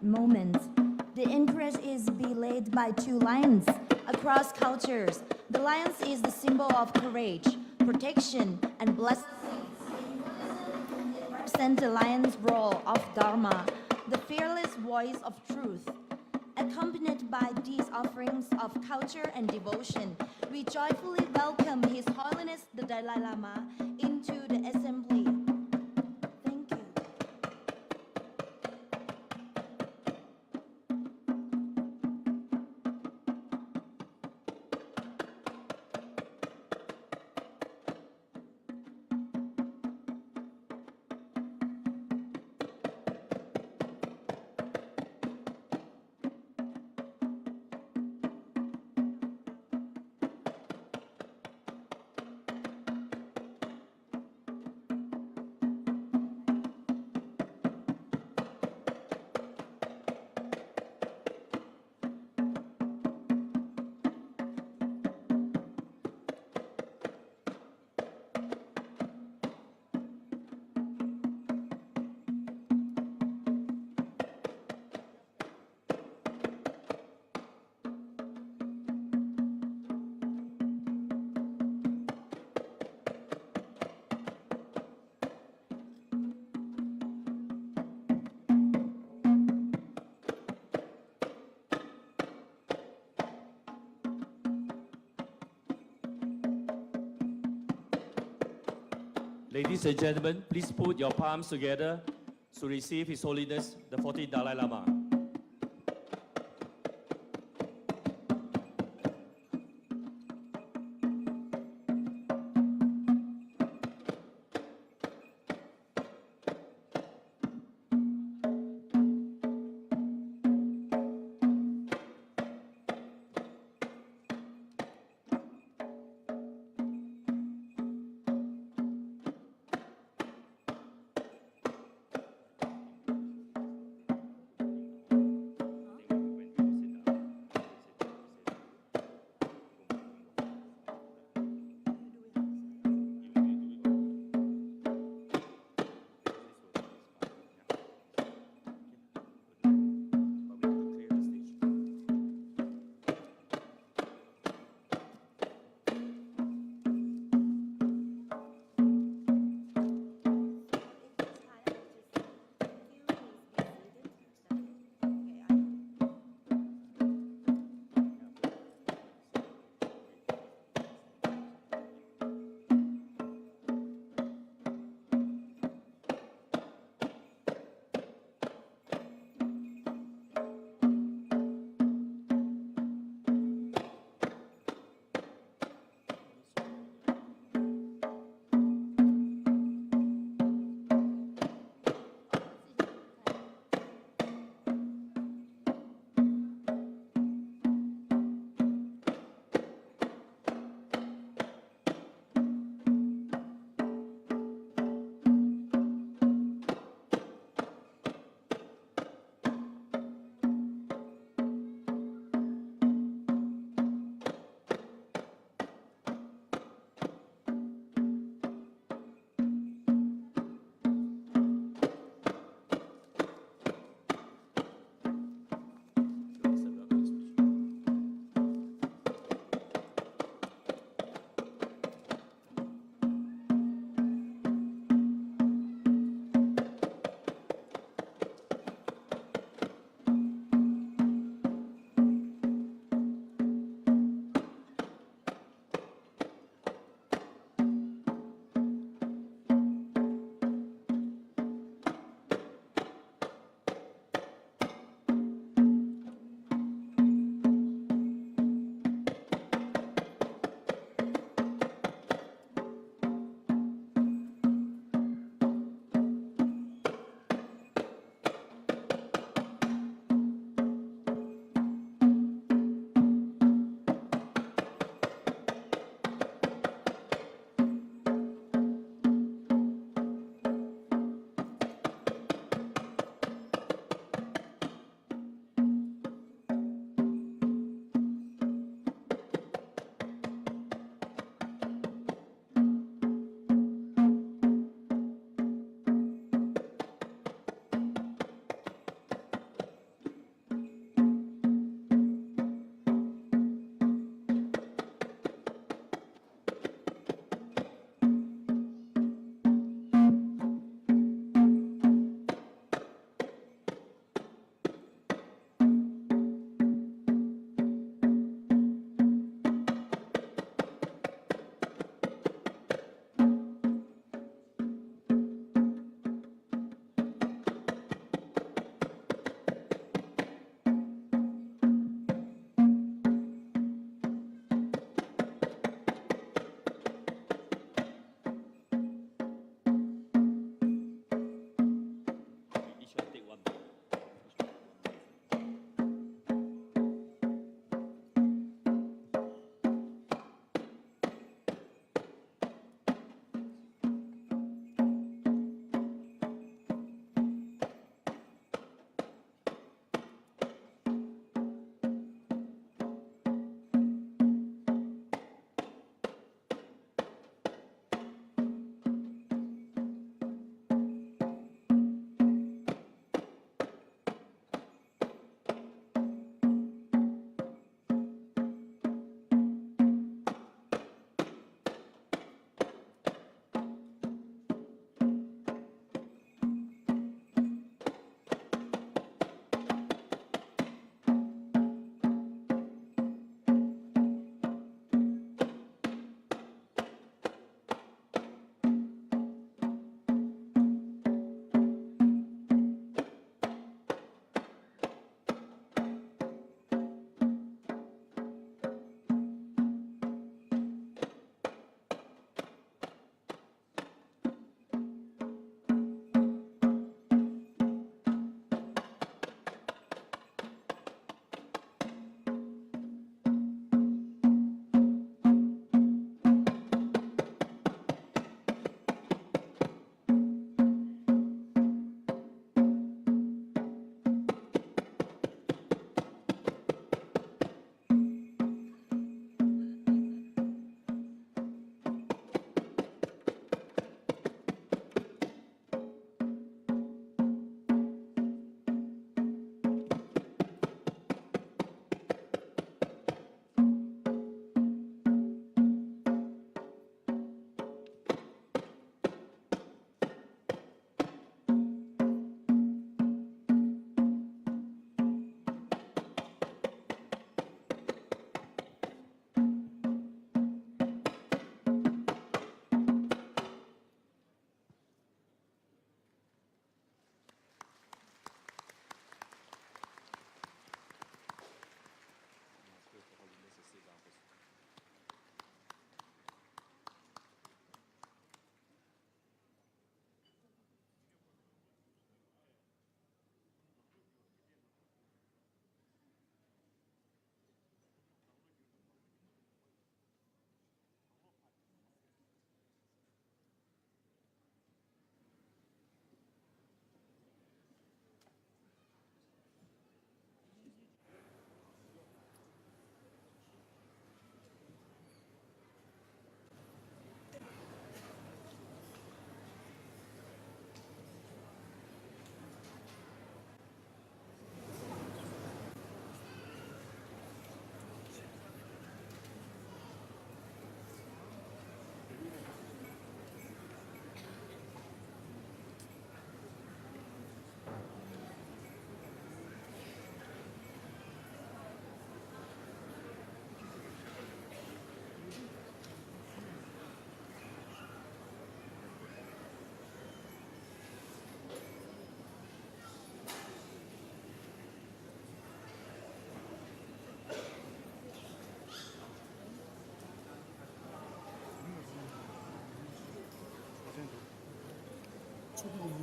moment. The impress is belayed by two lions across cultures. The lions is the symbol of courage, protection, and blessings. It represents the lion's role of Dharma, the fearless voice of truth. Accompanied by these offerings of culture and devotion, we joyfully welcome His Holiness the Dalai Lama into the assembly. Thank you. Ladies and gentlemen, please put your palms together to receive His Holiness the 14th Dalai Lama.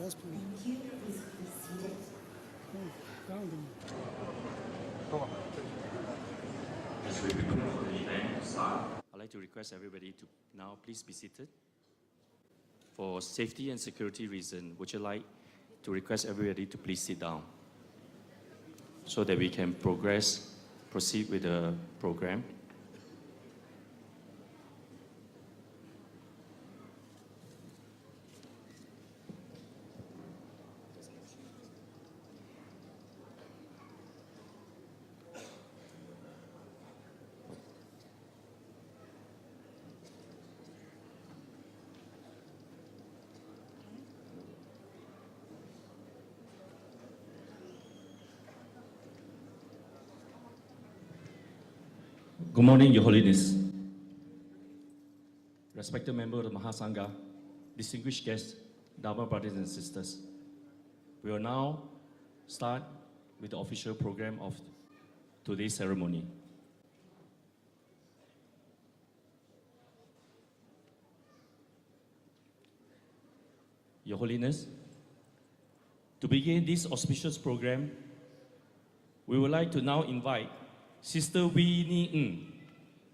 Yes, please. Down As we prepare for the event to start, I'd like to request everybody to now please be seated. For safety and security reasons, would you like to request everybody to please sit down so that we can proceed with the program? Good morning, Your Holiness. Respected member of the Mahasangha, distinguished guests, Dharma brothers and sisters. We will now start with the official program of today's ceremony. Your Holiness, to begin this auspicious program, we would like to now invite Sister Winnie Ng,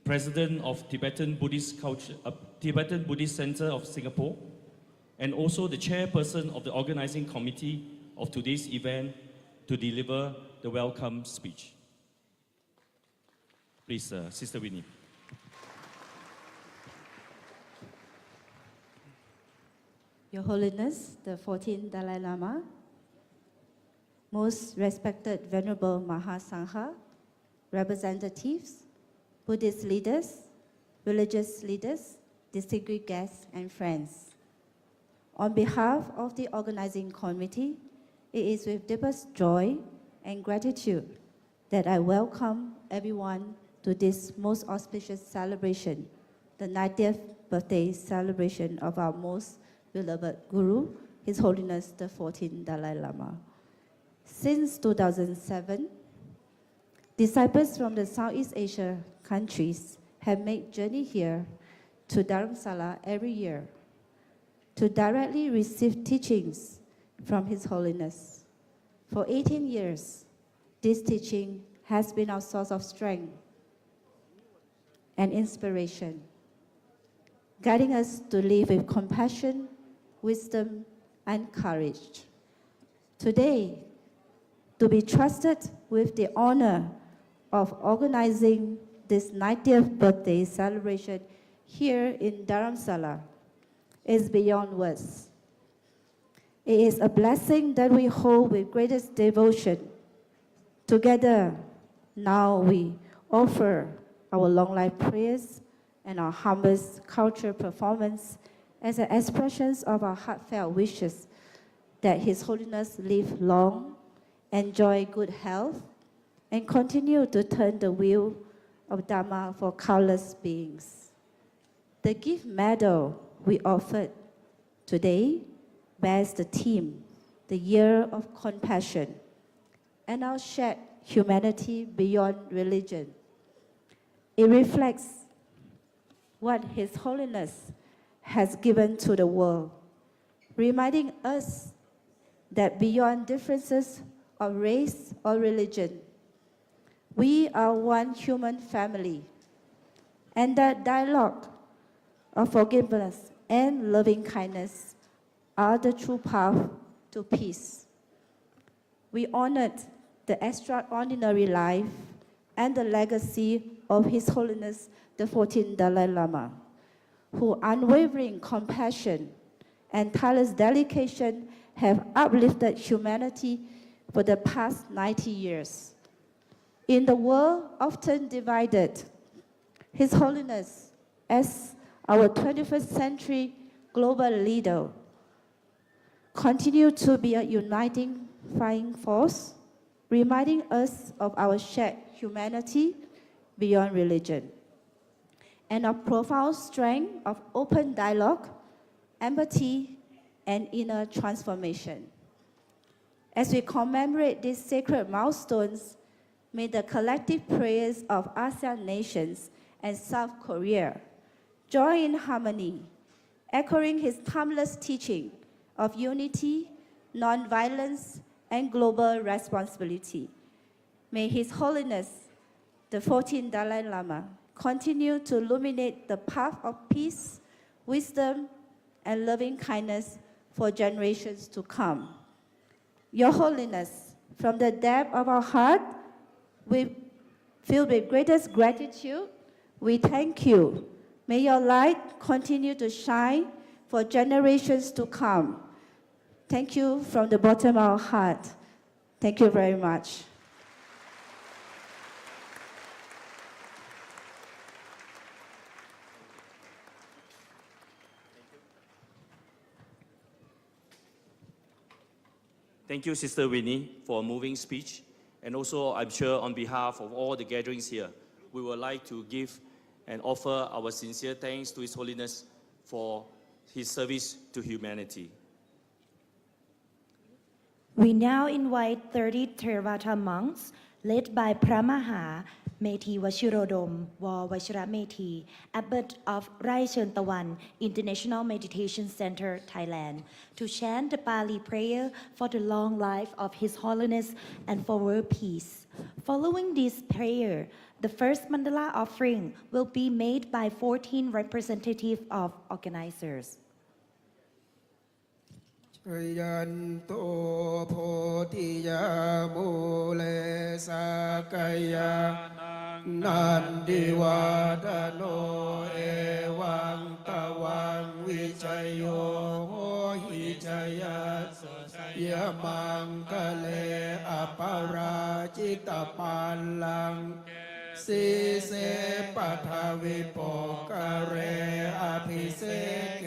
President of Tibetan Buddhist Center of Singapore, and also the chairperson of the organizing committee of today's event, to deliver the welcome speech. Please, Sister Winnie. Your Holiness, the 14th Dalai Lama, most respected Venerable Mahasangha, representatives, Buddhist leaders, religious leaders, distinguished guests, and friends. On behalf of the organizing committee, it is with deepest joy and gratitude that I welcome everyone to this most auspicious celebration, the 90th birthday celebration of our most beloved Guru, His Holiness the 14th Dalai Lama. Since 2007, disciples from the Southeast Asia countries have made journey here to Dharamsala every year to directly receive teachings from His Holiness. For 18 years, this teaching has been our source of strength and inspiration, guiding us to live with compassion, wisdom, and courage. Today, to be trusted with the honor of organizing this 90th birthday celebration here in Dharamsala is beyond words. It is a blessing that we hold with greatest devotion. Together, now we offer our long life prayers and our humblest cultural performance as an expression of our heartfelt wishes that His Holiness live long, enjoy good health, and continue to turn the wheel of Dharma for countless beings. The gift medal we offered today bears the theme, the Year of Compassion, and our shared humanity beyond religion. It reflects what His Holiness has given to the world, reminding us that beyond differences of race or religion, we are one human family, and that dialogue of forgiveness and loving kindness are the true path to peace. We honored the extraordinary life and the legacy of His Holiness the 14th Dalai Lama, whose unwavering compassion and tireless dedication have uplifted humanity for the past 90 years. In the world often divided, His Holiness, as our 21st century global leader, continues to be a uniting flying force, reminding us of our shared humanity beyond religion, and of profound strength of open dialogue, empathy, and inner transformation. As we commemorate these sacred milestones, may the collective prayers of ASEAN nations and South Korea join in harmony, echoing His timeless teaching of unity, non-violence, and global responsibility. May His Holiness, the 14th Dalai Lama, continue to illuminate the path of peace, wisdom, and loving kindness for generations to come. Your Holiness, from the depth of our heart, we filled with greatest gratitude, we thank you. May your light continue to shine for generations to come. Thank you from the bottom of our heart. Thank you very much. Thank you, Sister Winnie, for a moving speech. And also, I'm sure on behalf of all the gatherings here, we would like to give and offer our sincere thanks to His Holiness for His service to humanity. We now invite 30 Theravada monks, led by Pramaha Methi Washirodom Wa Vashiramethi, Abbot of Rai Cherntawan International Meditation Center, Thailand, to chant the Pali prayer for the long life of His Holiness and for world peace. Following this prayer, the first mandala offering will be made by 14 representatives of organizers. ยันโตโพธิยามูเลสากายานันดิวาดโนเอวังตวังวิชัยโยโหหิจยัสยมังคะเลอปาราจิตปัลลังสีเสปัทวิปกเรอภิเสเก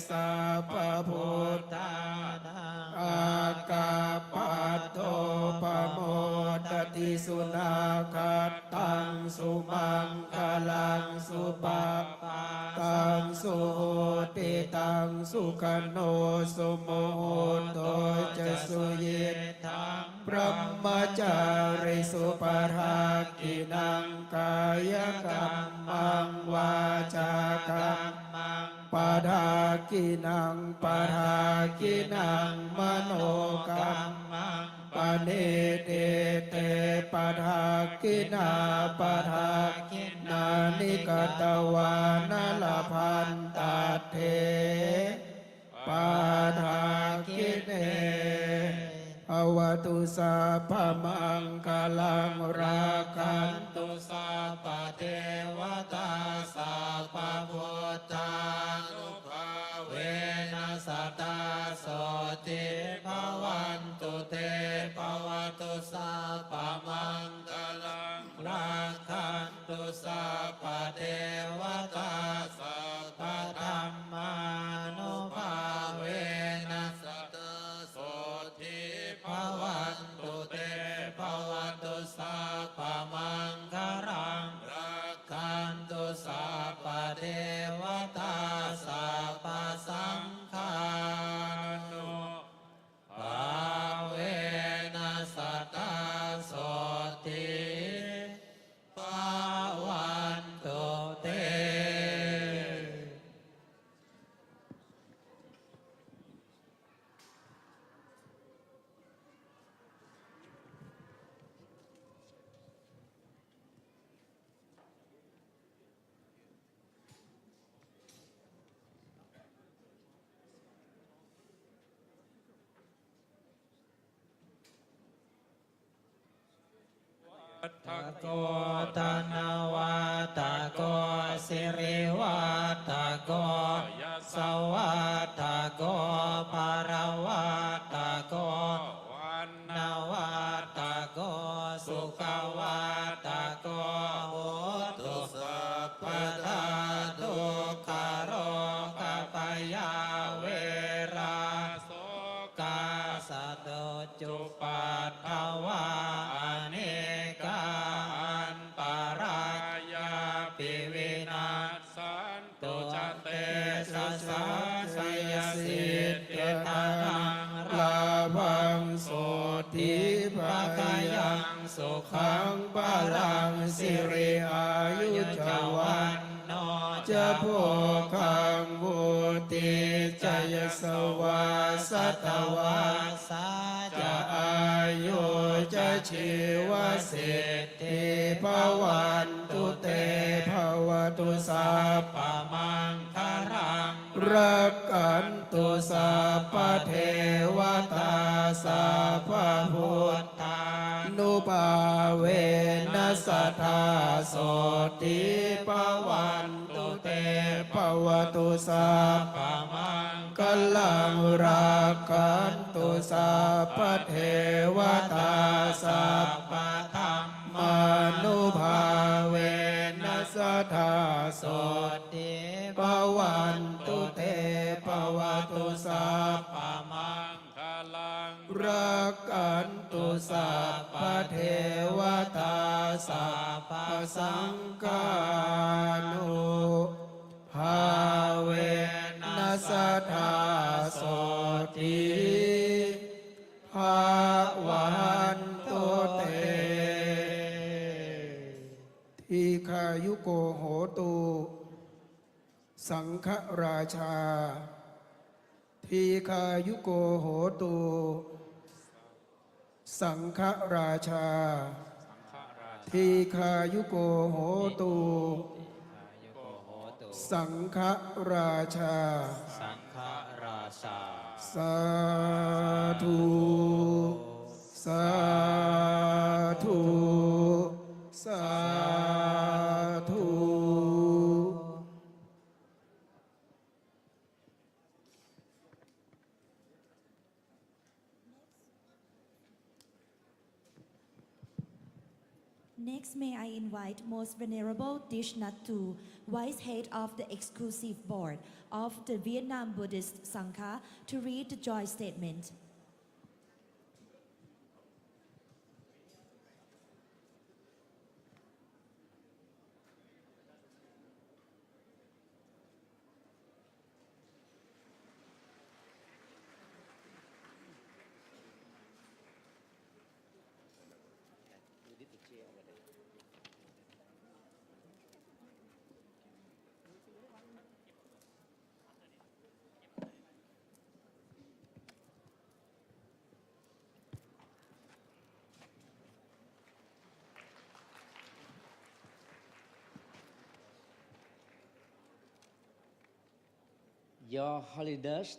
สาปพุทธาอากาปัตโตปโมตติสุนาคัตตังสุมังคลังสุปัปตังสุโหติตังสุขโนสุโมโหโตจะสุยิตถังพรหมจาริสุปภากินังกายกรรมังวาจากรรมังปาทากินังปาทากินังมโนกรรมังปเนเตเตปาทากินาปาทากินานิกตวานลพันตเทปาทากิเนอวตุสัพพมังคลังราคันตุสัพพเทวตาสัพพพุทธานุภาเวนัสตตาโสติภวันตุเตภวตุสัพพมังคลังราคันตุสัพพเทวตาสัพพธัมมานุภาเวนัสตตาโสติภวันตุเตภวตุสัพพมังคลังราคันตุสัพพเทวตาสัพพสังฆานุภาเวนัสตตาโสติภวันตุเต ตะโกตนวัตะโกสิริวัตะโกสวัตะโกปารวัตะโกวันนวัตะโกสุขวัตะโกโหตุสัพพทาทุกขโรกปยาเวราโสกาสโตจุปัฏฐวาอเนกาอันปารายาปิวินาสันตุจเตสสะสยสิทธิทานังลาภังโสติภะกยังสุขังพลังสิริอายุจวันโนจะโภคังบุติจยโส วาสัตวา สา จะอายุจะชีวสิทธิภวันตุเตภวตุสัพพ ปะมังคารัง รักขันตุสัพพเทวตาสัพพพุทธานุภาเวนัสสทธาโสติภวันตุเตภวตุสัพพ ปะมัง กัลลังรักขันตุสัพพเทวตาสัพ ปะธรรม มานุภาเวนัสสทธาโส ติ ภวันตุเตภวตุสัพพ ปะมังคาลัง รักขันตุสัพพเทวตาสัพพสังฆานุภาเวนัสสทธาโสติภาวันตุเตทีคายุโกโหตุสังฆราชาทีคายุโกโหตุสังฆราชาทีคายุโกโหตุสังฆราชา สังฆราชา สาธุสาธุสาธุ Next, may I invite Most Venerable Thich Nhat Tu, Vice Head of the Exclusive Board of the Vietnam Buddhist Sangha, to read the joy statement. Your Holiness,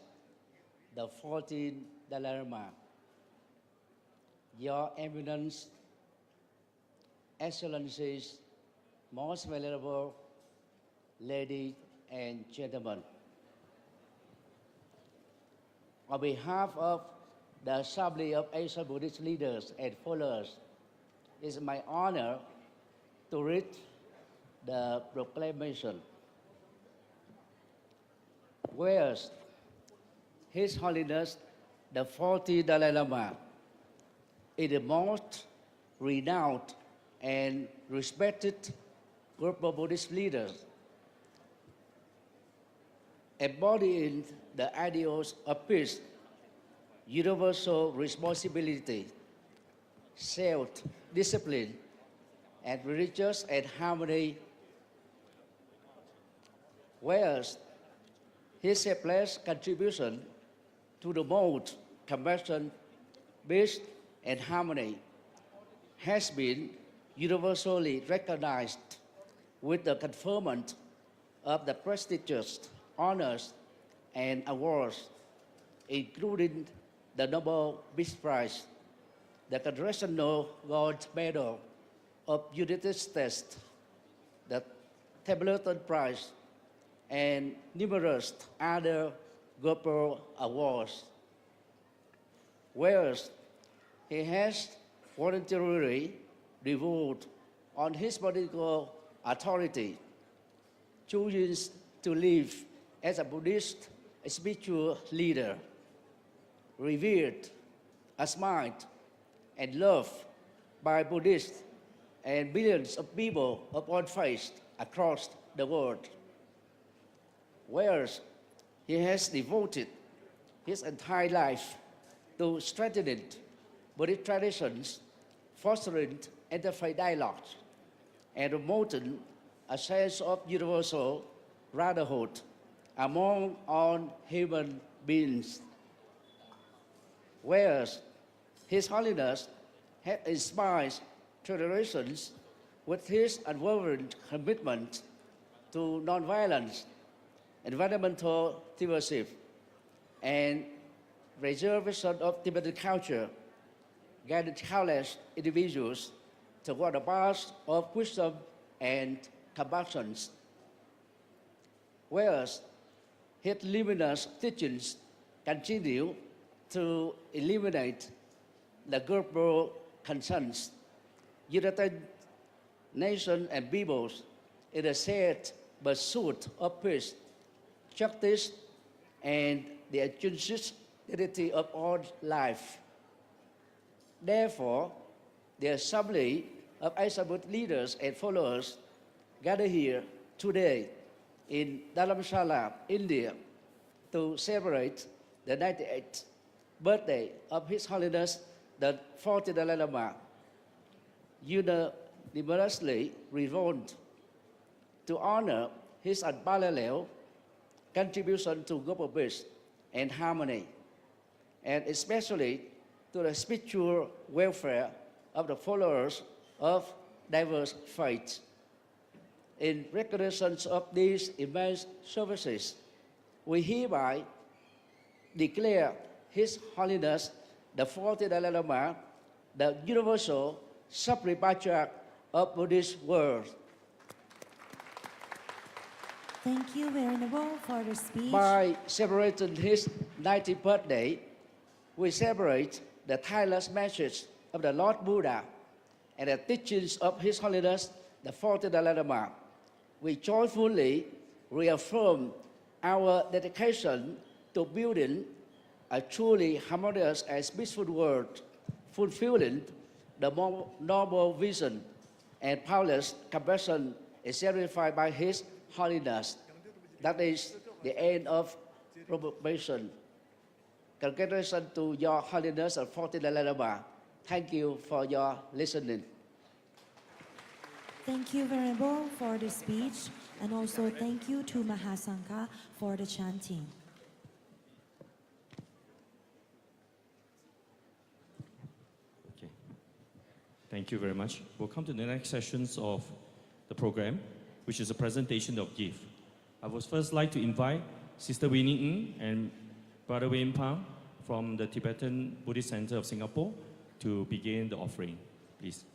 the 14th Dalai Lama, Your Eminence, Excellencies, most venerable ladies and gentlemen, on behalf of the Assembly of Asian Buddhist leaders and followers, it's my honor to read the proclamation. Whereas His Holiness the 40th Dalai Lama is the most renowned and respected group of Buddhist leaders, embodying the ideals of peace, universal responsibility, self-discipline, and religious and harmony. Whereas his selfless contribution to the mode, compassion, peace, and harmony has been universally recognized with the conferment of the prestigious honors and awards, including the Nobel Peace Prize, the Congressional Gold Medal of United States, the Tibetan Prize, and numerous other global awards. Whereas he has voluntarily revolved on his political authority, chooses to live as a Buddhist spiritual leader, revered, admired, and loved by Buddhists and billions of people of all faiths across the world. Whereas he has devoted his entire life to strengthening Buddhist traditions, fostering interfaith dialogues, and promoting a sense of universal brotherhood among all human beings. Whereas His Holiness has inspired generations with his unwavering commitment to nonviolence, environmental stewardship, and preservation of Tibetan culture, guided countless individuals toward a path of wisdom and compassion. Whereas his luminous teachings continue to illuminate the global concerns, united nations and peoples in the shared pursuit of peace, justice, and the intrinsic dignity of all life. Therefore, the assembly of Asabuddhist leaders and followers gathered here today in Dharamsala, India, to celebrate the 98th birthday of His Holiness the 40th Dalai Lama, unanimously resolved to honor his unparalleled contribution to global peace and harmony, and especially to the spiritual welfare of the followers of diverse faiths. In recognition of these immense services, we hereby declare His Holiness the 40th Dalai Lama the universal supreme patriarch of Buddhist world. Thank you, Venerable, for the speech. By celebrating his 90th birthday, we celebrate the tireless message of the Lord Buddha and the teachings of His Holiness the 40th Dalai Lama. We joyfully reaffirm our dedication to building a truly harmonious and peaceful world, fulfilling the more noble vision and boundless compassion exemplified by His Holiness. That is the end of proclamation. Congratulations to Your Holiness the 40th Dalai Lama. Thank you for your listening. Thank you, Venerable, for the speech, and also thank you to Mahasangha for the chanting. Okay. Thank you very much. We'll come to the next sessions of the program, which is a presentation of gift. I would first like to invite Sister Winnie Ng and Brother Wayne Pang from the Tibetan Buddhist Center of Singapore to begin the offering, please.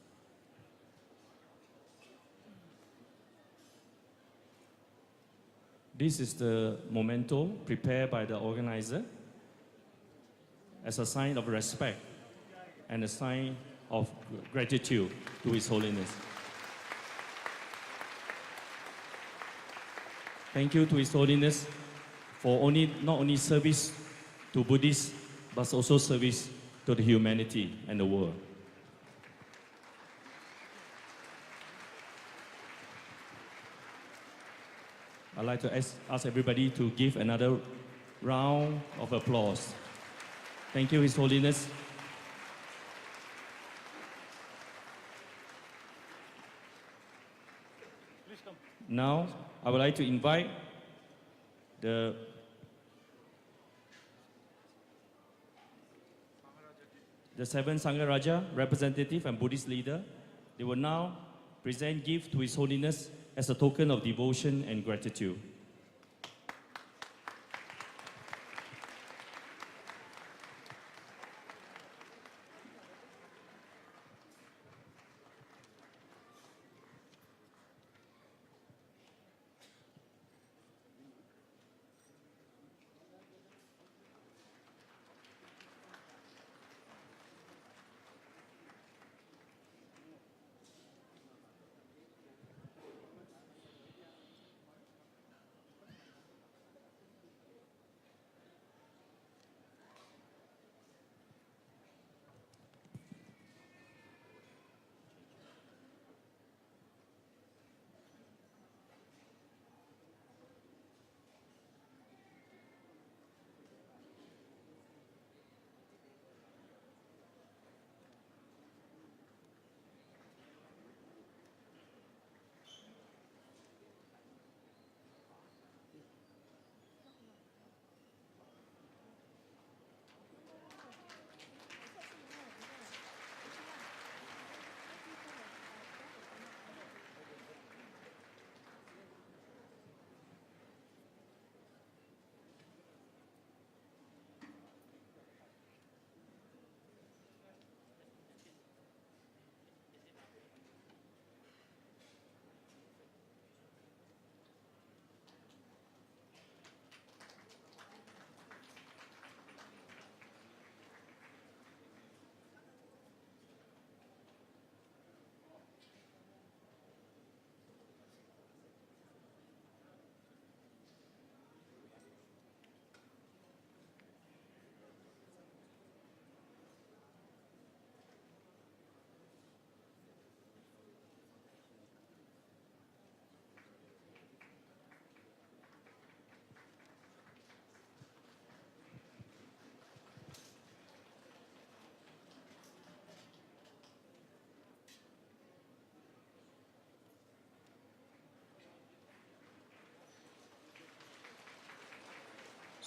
This is the memento prepared by the organizer as a sign of respect and a sign of gratitude to His Holiness. Thank you to His Holiness for not only service to Buddhists, but also service to the humanity and the world. I'd like to ask everybody to give another round of applause. Thank you, His Holiness. Now, I would like to invite the seven Sangha Raja representative and Buddhist leader. They will now present gift to His Holiness as a token of devotion and gratitude.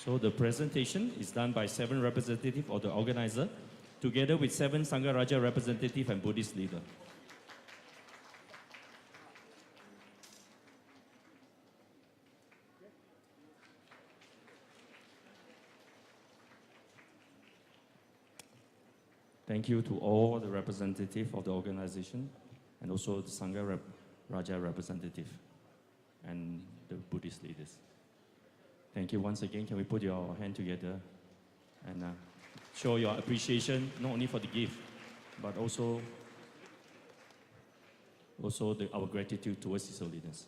So the presentation is done by 7 representatives of the organizer, together with 7 Sangha Raja representatives and Buddhist leaders. Thank you to all the representatives of the organization and also the Sangha Raja representative and the Buddhist leaders. Thank you once again. Can we put your hand together and show your appreciation, not only for the gift, but also our gratitude towards His Holiness.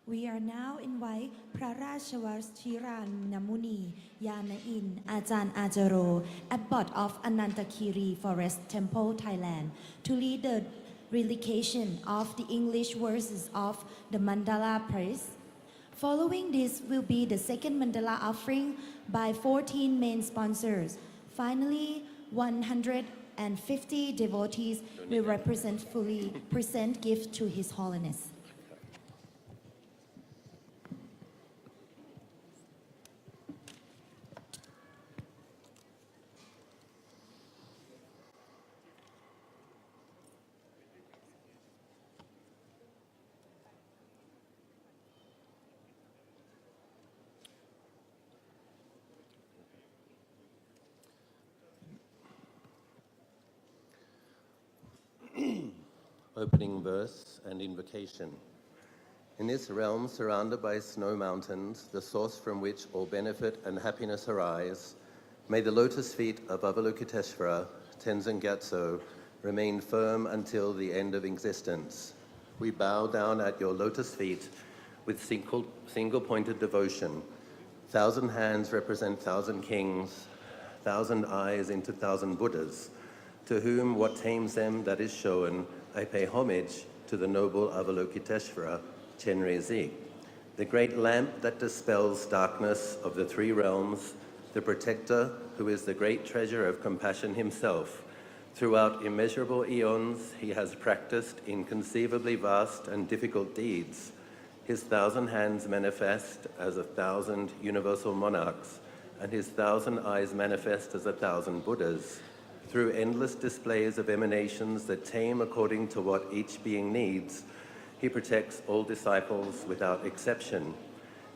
We are now invite พระราชวชิรานมุนียานอินทร์อาจารย์อาจาโร Abbot of Anantakiri Forest Temple, Thailand, to lead the relocation of the English verses of the Mandala Praise. Following this will be the second Mandala offering by 14 main sponsors. Finally, 150 devotees will representfully present gifts to His Holiness. Opening verse and invocation. In this realm surrounded by snow mountains, the source from which all benefit and happiness arise, may the lotus feet of Avalokiteshvara, Tenzin Gyatso, remain firm until the end of existence. We bow down at your lotus feet with single-pointed devotion. 1,000 hands represent 1,000 kings, 1,000 eyes into 1,000 Buddhas, to whom what tames them that is shown, I pay homage to the noble Avalokiteshvara, Chenrezig, the great lamp that dispels darkness of the 3 realms, the protector who is the great treasure of compassion himself. Throughout immeasurable eons, he has practiced inconceivably vast and difficult deeds. His 1,000 hands manifest as 1,000 universal monarchs, and his 1,000 eyes manifest as 1,000 Buddhas. Through endless displays of emanations that tame according to what each being needs, he protects all disciples without exception.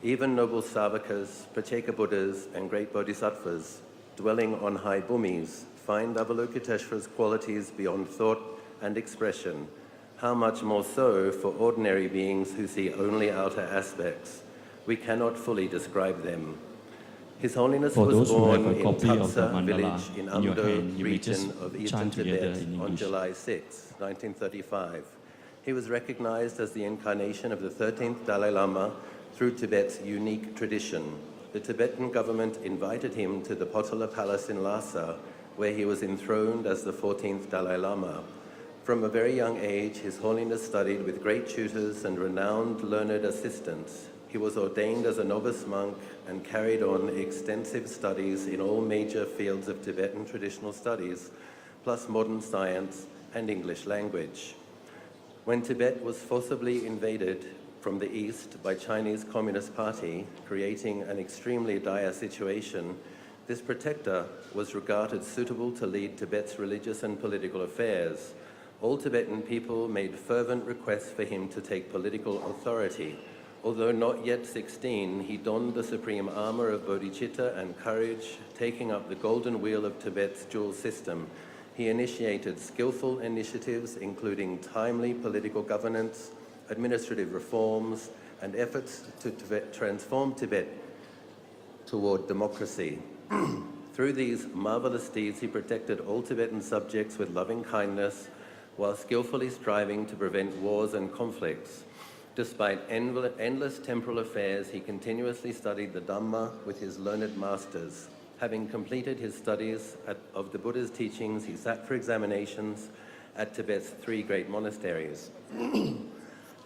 Even noble Savakas, Pacheka Buddhas, and great Bodhisattvas, dwelling on high bhumis, find Avalokiteshvara's qualities beyond thought and expression. How much more so for ordinary beings who see only outer aspects? We cannot fully describe them. His Holiness For was those who have born a in copy of the Tapsa mandala village in in your Amdo hand, you may region just of eastern chant together Tibet in on English. July 6, 1935. He was recognized as the incarnation of the 13th Dalai Lama through Tibet's unique tradition. The Tibetan government invited him to the Potala Palace in Lhasa, where he was enthroned as the 14th Dalai Lama. From a very young age, His Holiness studied with great tutors and renowned learned assistants. He was ordained as a novice monk and carried on extensive studies in all major fields of Tibetan traditional studies, plus modern science and English language. When Tibet was forcibly invaded from the east by Chinese Communist Party, creating an extremely dire situation, this protector was regarded suitable to lead Tibet's religious and political affairs. All Tibetan people made fervent requests for him to take political authority. Although not yet 16, he donned the supreme armor of bodhicitta and courage, taking up the golden wheel of Tibet's dual system. He initiated skillful initiatives, including timely political governance, administrative reforms, and efforts to transform Tibet toward democracy. Through these marvelous deeds, he protected all Tibetan subjects with loving kindness, while skillfully striving to prevent wars and conflicts. Despite endless temporal affairs, he continuously studied the Dhamma with his learned masters. Having completed his studies of the Buddha's teachings, he sat for examinations at Tibet's 3 great monasteries.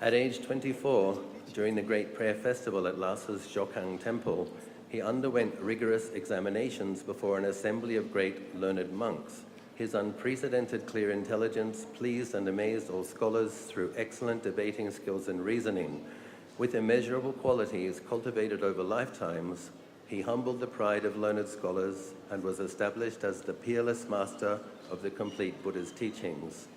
At age 24, during the Great Prayer Festival at Lhasa's Jokang Temple, he underwent rigorous examinations before an assembly of great learned monks. His unprecedented clear intelligence pleased and amazed all scholars through excellent debating skills and reasoning. With immeasurable qualities cultivated over lifetimes, he humbled the pride of learned scholars and was established as the peerless master of the complete Buddha's teachings.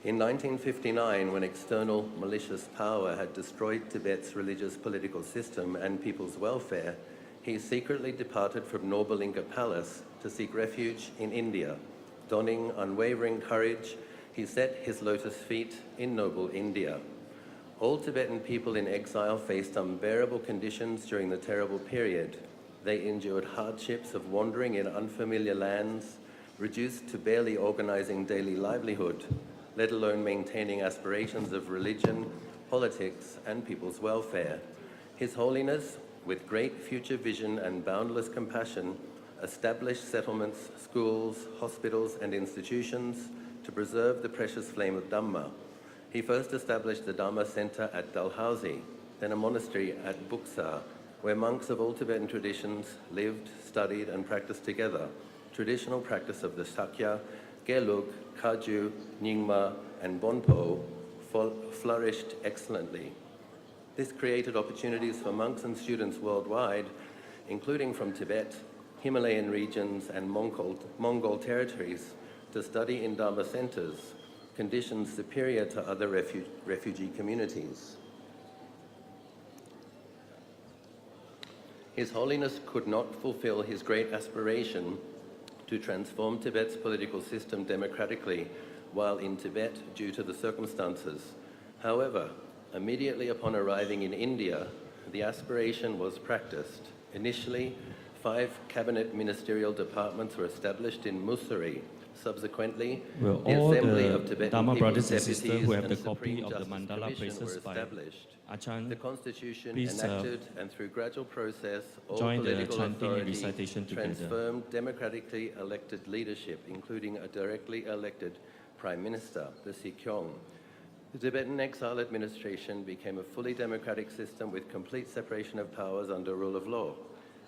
In 1959, when external malicious power had destroyed Tibet's religious political system and people's welfare, he secretly departed from Norbalinga Palace to seek refuge in India. Donning unwavering courage, he set his lotus feet in noble India. All Tibetan people in exile faced unbearable conditions during the terrible period. They endured hardships of wandering in unfamiliar lands, reduced to barely organizing daily livelihood, let alone maintaining aspirations of religion, politics, and people's welfare. His Holiness, with great future vision and boundless compassion, established settlements, schools, hospitals, and institutions to preserve the precious flame of Dhamma. He first established the Dhamma Center at Dalhousie, then a monastery at Buxar, where monks of all Tibetan traditions lived, studied, and practiced together. Traditional practice of the Sakya, Gelug, Kaju, Nyingma, and Bonpo flourished excellently. This created opportunities for monks and students worldwide, including from Tibet, Himalayan regions, and Mongol territories, to study in Dharma centers, conditions superior to other refugee communities. His Holiness could not fulfill his great aspiration to transform Tibet's political system democratically while in Tibet due to the circumstances. However, immediately upon arriving in India, the aspiration was practiced. Initially, 5 cabinet ministerial departments were established in Mussoorie. Subsequently, Well, the all Assembly the of Tibetan Dharma People's brothers and Deputies sisters who have and the copy Supreme of the Justice mandala Commission places were by established. Achan, The Constitution please, enacted and through gradual process, all join the political chanting and authority recitation together. transformed democratically elected leadership, including a directly elected Prime Minister, the Sikyong. The Tibetan exile administration became a fully democratic system with complete separation of powers under rule of law.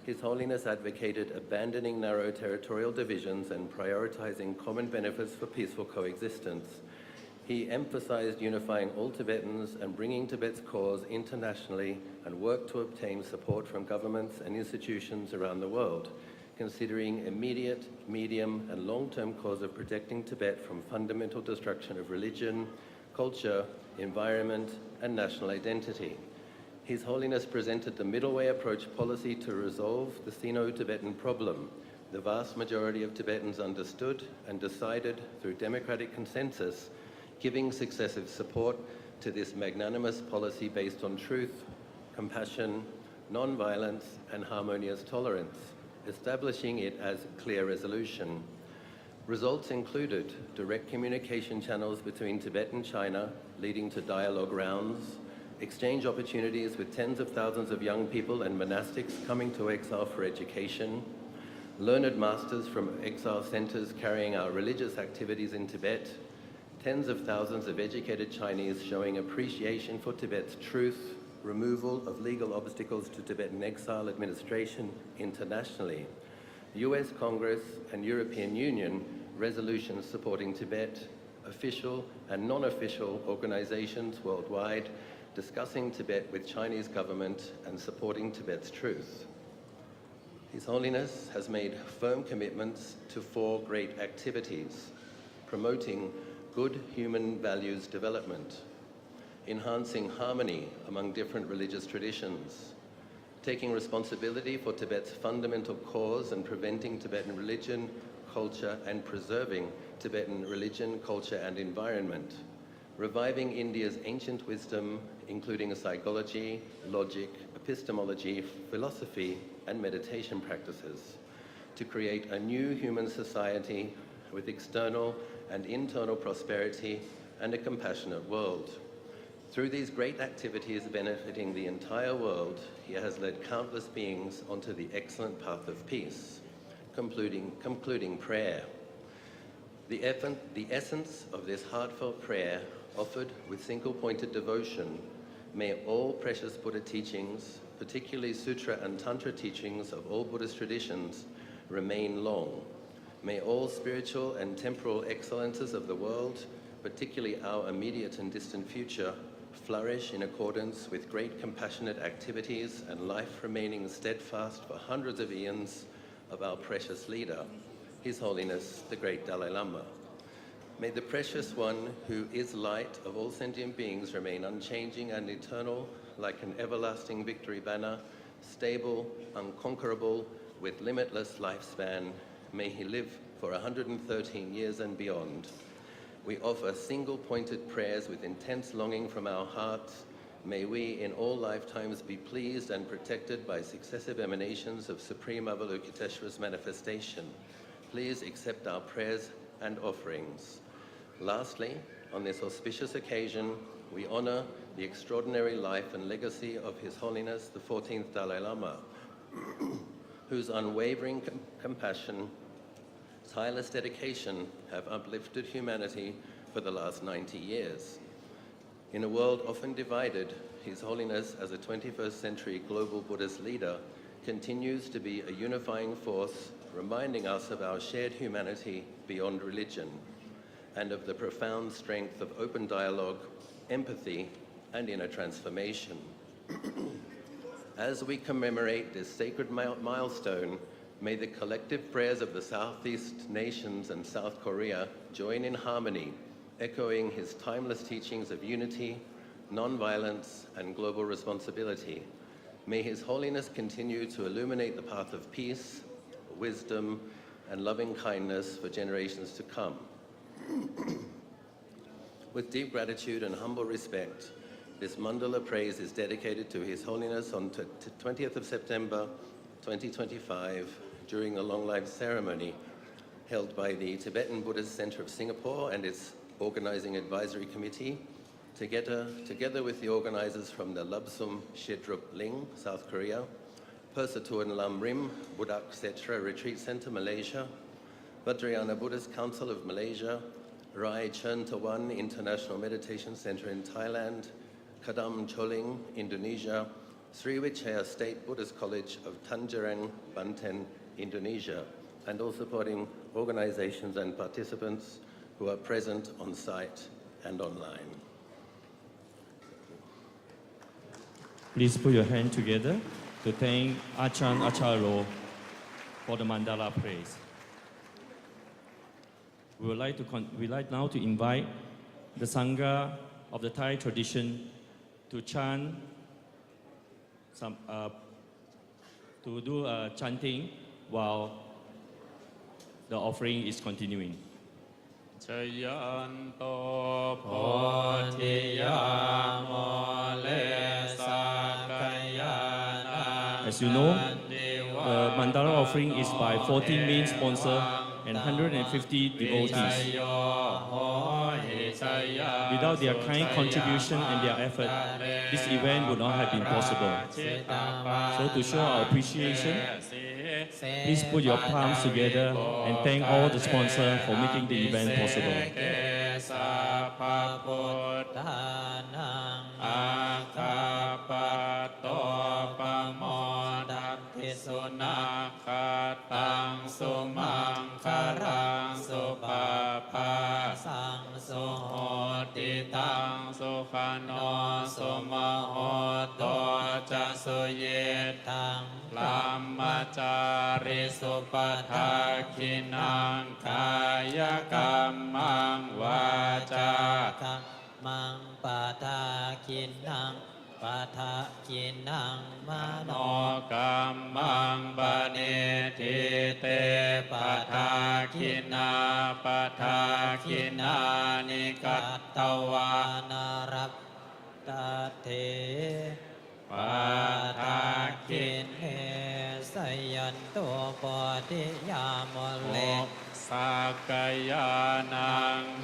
His Holiness advocated abandoning narrow territorial divisions and prioritizing common benefits for peaceful coexistence. He emphasized unifying all Tibetans and bringing Tibet's cause internationally and worked to obtain support from governments and institutions around the world, considering immediate, medium, and long-term cause of protecting Tibet from fundamental destruction of religion, culture, environment, and national identity. His Holiness presented the middle way approach policy to resolve the Sino-Tibetan problem. The vast majority of Tibetans understood and decided through democratic consensus, giving successive support to this magnanimous policy based on truth, compassion, non-violence, and harmonious tolerance, establishing it as clear resolution. Results included direct communication channels between Tibet and China, leading to dialogue rounds, exchange opportunities with tens of thousands of young people and monastics coming to exile for education, learned masters from exile centers carrying out religious activities in Tibet, tens of thousands of educated Chinese showing appreciation for Tibet's truth, removal of legal obstacles to Tibetan exile administration internationally, US Congress and European Union resolutions supporting Tibet, official and non-official organizations worldwide discussing Tibet with Chinese government and supporting Tibet's truth. His Holiness has made firm commitments to 4 great activities: promoting good human values development, enhancing harmony among different religious traditions, taking responsibility for Tibet's fundamental cause and preventing Tibetan religion, culture, and preserving Tibetan religion, culture, and environment, reviving India's ancient wisdom, including psychology, logic, epistemology, philosophy, and meditation practices, to create a new human society with external and internal prosperity and a compassionate world. Through these great activities benefiting the entire world, he has led countless beings onto the excellent path of peace. Concluding prayer. The essence of this heartfelt prayer, offered with single-pointed devotion, may all precious Buddha teachings, particularly Sutra and Tantra teachings of all Buddhist traditions, remain long. May all spiritual and temporal excellences of the world, particularly our immediate and distant future, flourish in accordance with great compassionate activities and life remaining steadfast for hundreds of eons of our precious leader, His Holiness, the great Dalai Lama. May the precious one who is light of all sentient beings remain unchanging and eternal, like an everlasting victory banner, stable, unconquerable, with limitless lifespan. May he live for 113 years and beyond. We offer single-pointed prayers with intense longing from our hearts. May we in all lifetimes be pleased and protected by successive emanations of Supreme Avalokiteshvara's manifestation. Please accept our prayers and offerings. Lastly, on this auspicious occasion, we honor the extraordinary life and legacy of His Holiness the 14th Dalai Lama, whose unwavering compassion, tireless dedication have uplifted humanity for the last 90 years. In a world often divided, His Holiness, as a 21st century global Buddhist leader, continues to be a unifying force, reminding us of our shared humanity beyond religion, and of the profound strength of open dialogue, empathy, and inner transformation. As we commemorate this sacred milestone, may the collective prayers of the Southeast nations and South Korea join in harmony, echoing his timeless teachings of unity, non-violence, and global responsibility. May His Holiness continue to illuminate the path of peace, wisdom, and loving kindness for generations to come. With deep gratitude and humble respect, this mandala praise is dedicated to His Holiness on 20th of September 2025 during a long life ceremony held by the Tibetan Buddhist Center of Singapore and its organizing advisory committee, together with the organizers from the Labsum Shedrup Ling, South Korea, Persatuan Lam Rim Budak Setra Retreat Center, Malaysia, Vajrayana Buddhist Council of Malaysia, Rai Chern Tawan International Meditation Center in Thailand, Kadam Choling, Indonesia, Sriwijaya State Buddhist College of Tangerang, Banten, Indonesia, and all supporting organizations and participants who are present on site and online. Please put your hand together to thank Achan Acharo for the mandala praise. We would like now to invite the Sangha of the Thai tradition to chant to do a chanting while the offering is continuing. Chayanto Potiyamole Sakayana. As you know, the mandala offering is by 14 main sponsors and 150 devotees. Without their kind contribution and their effort, this event would not have been possible. So to show our appreciation, please put your palms together and thank all the sponsors for making the event possible. Lamachari supathakinang kaya kamang vaja kamang pathakinang pathakinang mano kamang baneti te pathakina pathakina nikattawanarap tate Patakin sayanto podiyamole Sakayanang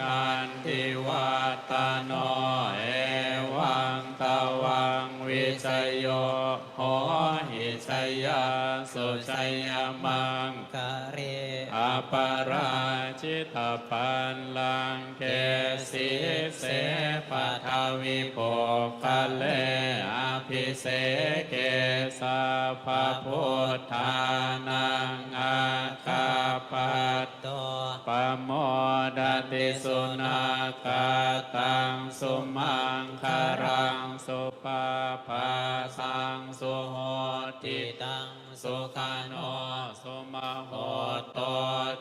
nandiwatano ewang tawang visayo hohisaya susaya mangkare aparajita panlang kesi se patawi pokale apiseke sapaputtanang akapato โมดติสุนาคาตังสุมังคารังสุปาภาสังสุโหติตังสุขาโนสุมโหโต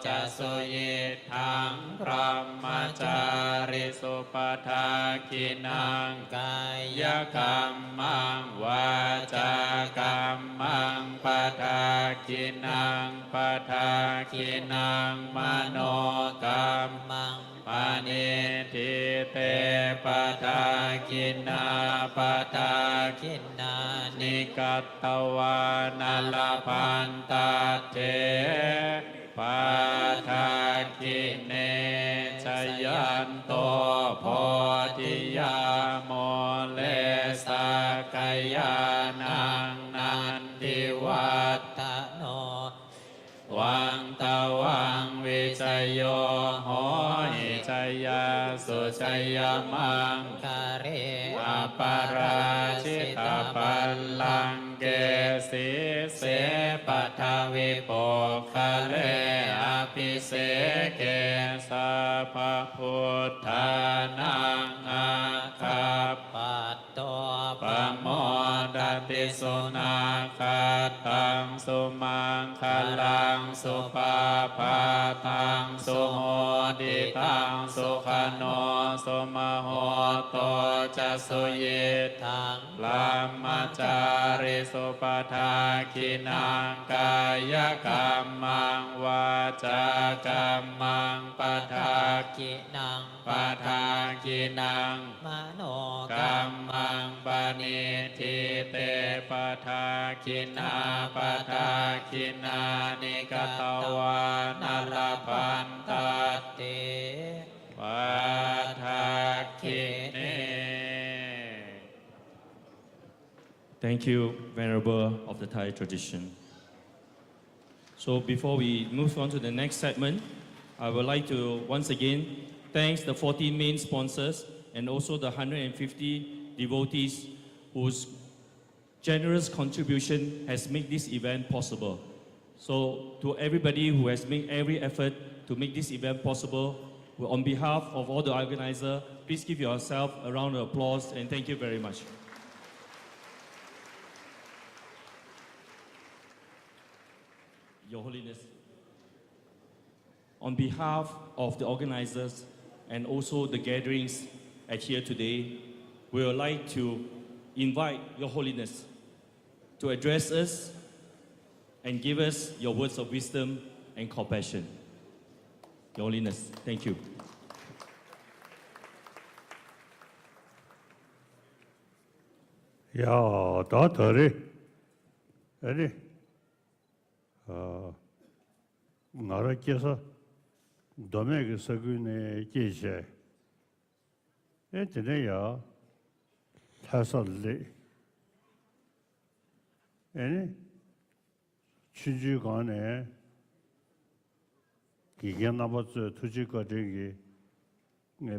จะสุยิทังพรหมจาริสุปทาคินังกายกรรมังวาจากรรมังปทาคินังปทาคินังมโนกรรมังปานิทิเตปทาคินาปทาคินานิกัตตวานาลพันตเถปทาคิเนชยันโตโพธิยาโมเลสกายานังนันทิวัตตโนวังตะวังวิจโยโหหิจยาสุจยมังคาเรอปาราชิตาปัลลังเกสิเสปัทวิโปคะเลอภิเสเกสัพพุทธานังอาคาปัตโตปโมดติสุนาคาตังสุมังคลังสุปาภาตังสุโหติตังสุขโนสุมโหโตจะสุยิทังลามจาริสุปทาคินังกายกรรมังวาจากรรมังปทาคินังปทาคินังมโนกรรมังปณิทิเตปทาคินาปทาคินานิกตวานาลพันตติปทาคิเน Thank you, Venerable of the Thai tradition. So before we move on to the next segment, I would like to once again thank the 14 main sponsors and also the 150 devotees whose generous contribution has made this event possible. So to everybody who has made every effort to make this event possible, on behalf of all the organizers, please give yourself a round of applause and thank you very much. Your Holiness, on behalf of the organizers and also the gatherings at here today, we would like to invite Your Holiness to address us and give us your words of wisdom and compassion. Your Holiness, thank you. 야, 다 더리. 아니, 나라께서 도매그 서군의 계셔. 애들이야, 타설리. 아니, 주주간에 기계 나버스 투지거리기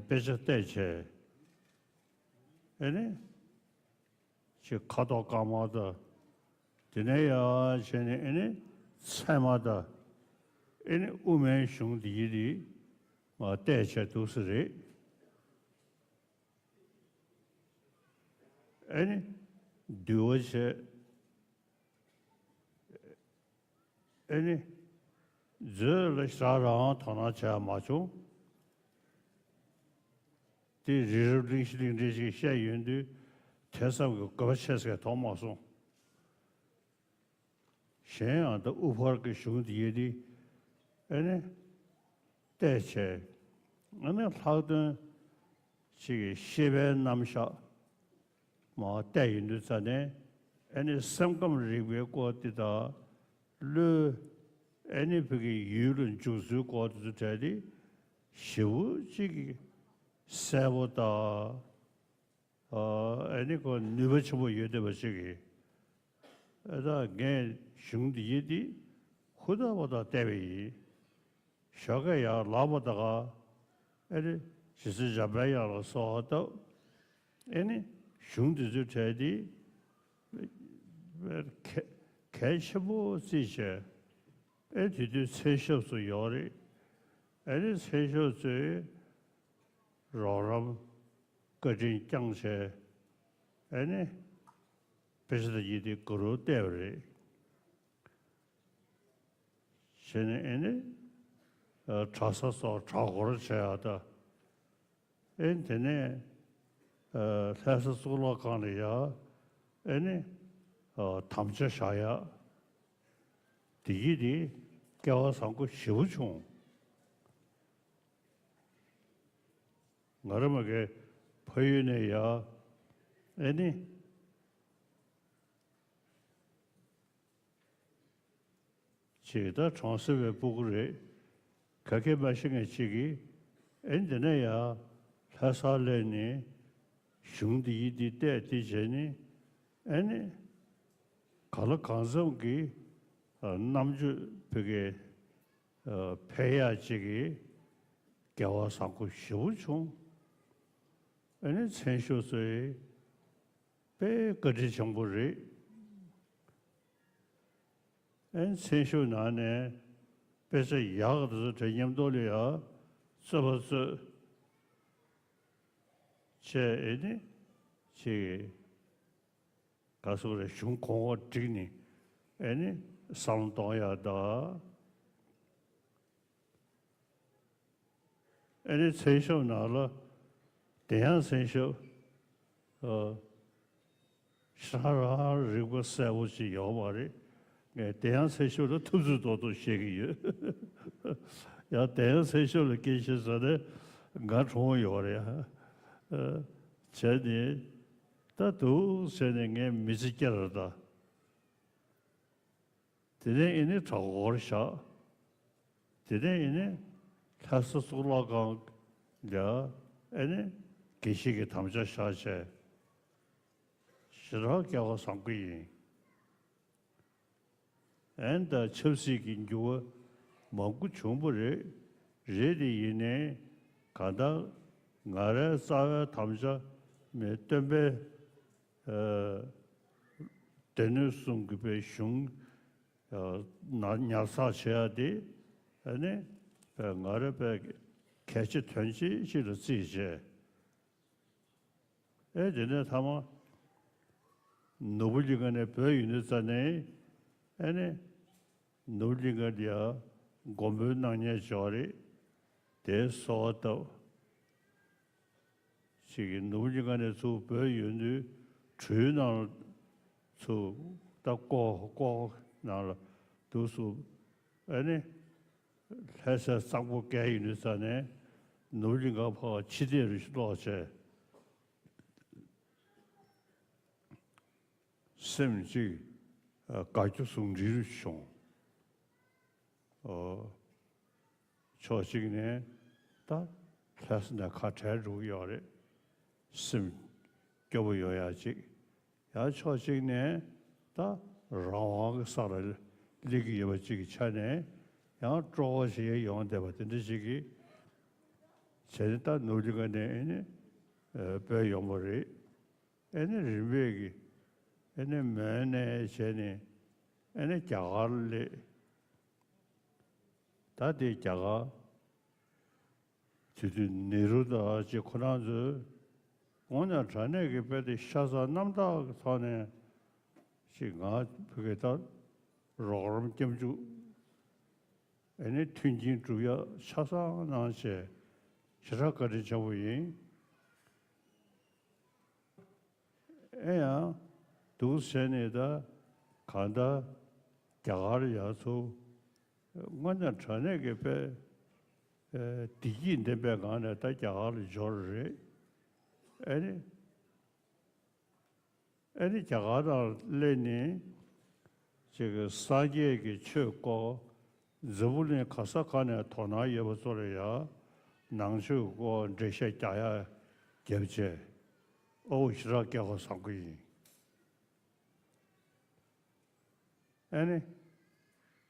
배셨대체. 아니, 저 가도 까마다 드네야 전에 아니 새마다 아니 우면兄弟이 뭐 대체 도스리 아니 두어체 아니 저르사라 타나차 마초 디 리르딩시딩 샤윤드 태사고 거셔서 도마소 셴아도 우퍼그 슝디에디 에네 대체 아니 하던 시 시베 남샤 뭐 대인도 전에 아니 성금 리뷰 거디다 르 아니 그게 유른 주수 거도 되디 시우지기 세보다 아니 그 누버치고 여대버시기 에다 게 슝디디 후다보다 대비 셔가야 라보다가 아니 시스자바야로서도 아니 슝디즈 제디 개셔보 시셔 에디드 세셔서 요리 애니 세쇼스의 로람 거진 장세 애니 베스드이디 그로 때우리 신의 애니 자서서 자고를 쳐야다 엔테네 사서 솔로간이야 애니 탐쳐샤야 디기디 겨워상고 시우총 나름하게 표현해야 애니 제다 transfer 보고래 그게 마시는 시기 엔드네야 사살레니 슝디디 때디제니 애니 칼 간성기 남주 벽에 폐야지기 겨워상고 시우총 애니 센쇼스의 배 거지 정보를 엔 센쇼 나네 배서 야거도 전염도려야 서버서 제에니 제 가서를 흉공어 찍니 애니 상도야다 애니 센쇼 나라 대한 센쇼 샤라 리고 세우지 여바리 대한 세쇼도 투주도도 시기요. 야 대한 세쇼를 계셔서는 가 좋아요래. 제디 다도 세능에 미지결다. 되네 이네 저거샤. 되네 이네 다스 솔라강 야 에네 계시게 담자샤제. 싫어하고 상quý and the Chelsea Ginjo Mongu Chumbure Redi Yine Kada Ngara Sawa Tamja Metembe Tenusungbe Shung Nyasa Cheadi and Ngara Bag Catch it 20 she the CJ. Edina Tama Nobody gonna pay in the and Nulingadia, Gomunanya Jori, they saw the she Nulingana to pay you knew, train on to the go now, those who any has a sample gay in the sun, Nulinga for Chidirish Lodge. Semji, 가주승지를 숑. 초식네 다 클래스나 카테루요레 심 교부여야지. 야 초식네 다 라왕 살을 리기 여버지기 차네. 야 조시에 용대 받은 시기 제다 노리가네 배 용머리 에네 리베기 에네 매네 제네 에네 자갈레 다디 자가 지디 네루다 지 코나즈 오늘 전에게 배디 샤사 남다 선에 시가 그게다 로름 점주 에네 튠진 주야 샤사 나세 시작거리 저위 에야 두세네다 간다 자가를 야수 먼저 전에게 배 디긴데 배가네 다 자가를 줘르 애니 자가를 레니 지금 사기에게 쳐고 저불에 가사간에 도나 여버소래야 낭수고 저些자야 결제 오시라게 하고 상quý 아니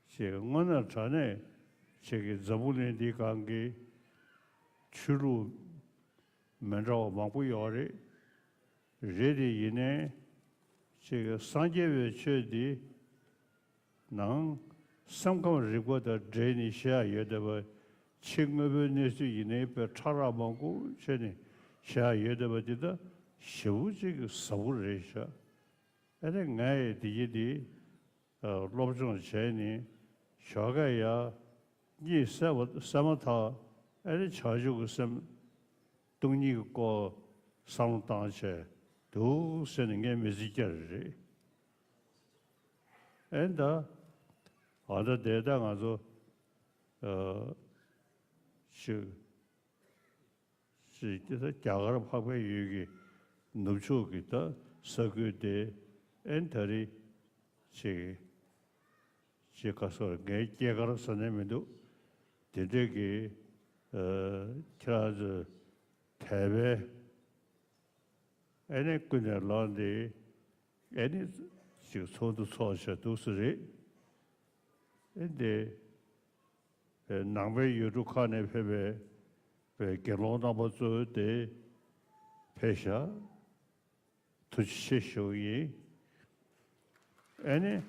지금 오늘 전에 저기 저불에 디간게 주로 먼저 망부요리 레디이네 지금 상계외 최디 낭 상금 리고더 제니샤 여더 칭업의 내수 이내 배 차라먹고 전에 샤예더버디다 시우지 서울에서 아래 나의 디디 로브종 전에 샤가야 이 사마타 아래 자주고 섬 동리고 상당체 도 쓰는 게 메시지를 엔다 아다 대당 아주 그래서 자가를 파괴 유기 넘쳐오겠다 서그대 엔터리 가서 내 개가를 써내면도 되게 그래서 대배 애네 그냥 런데 애네 지금 소도 소셔도 쓰리 근데 남배 유룩한에 패배 결혼하면서때 패샤 투시쇼이 애네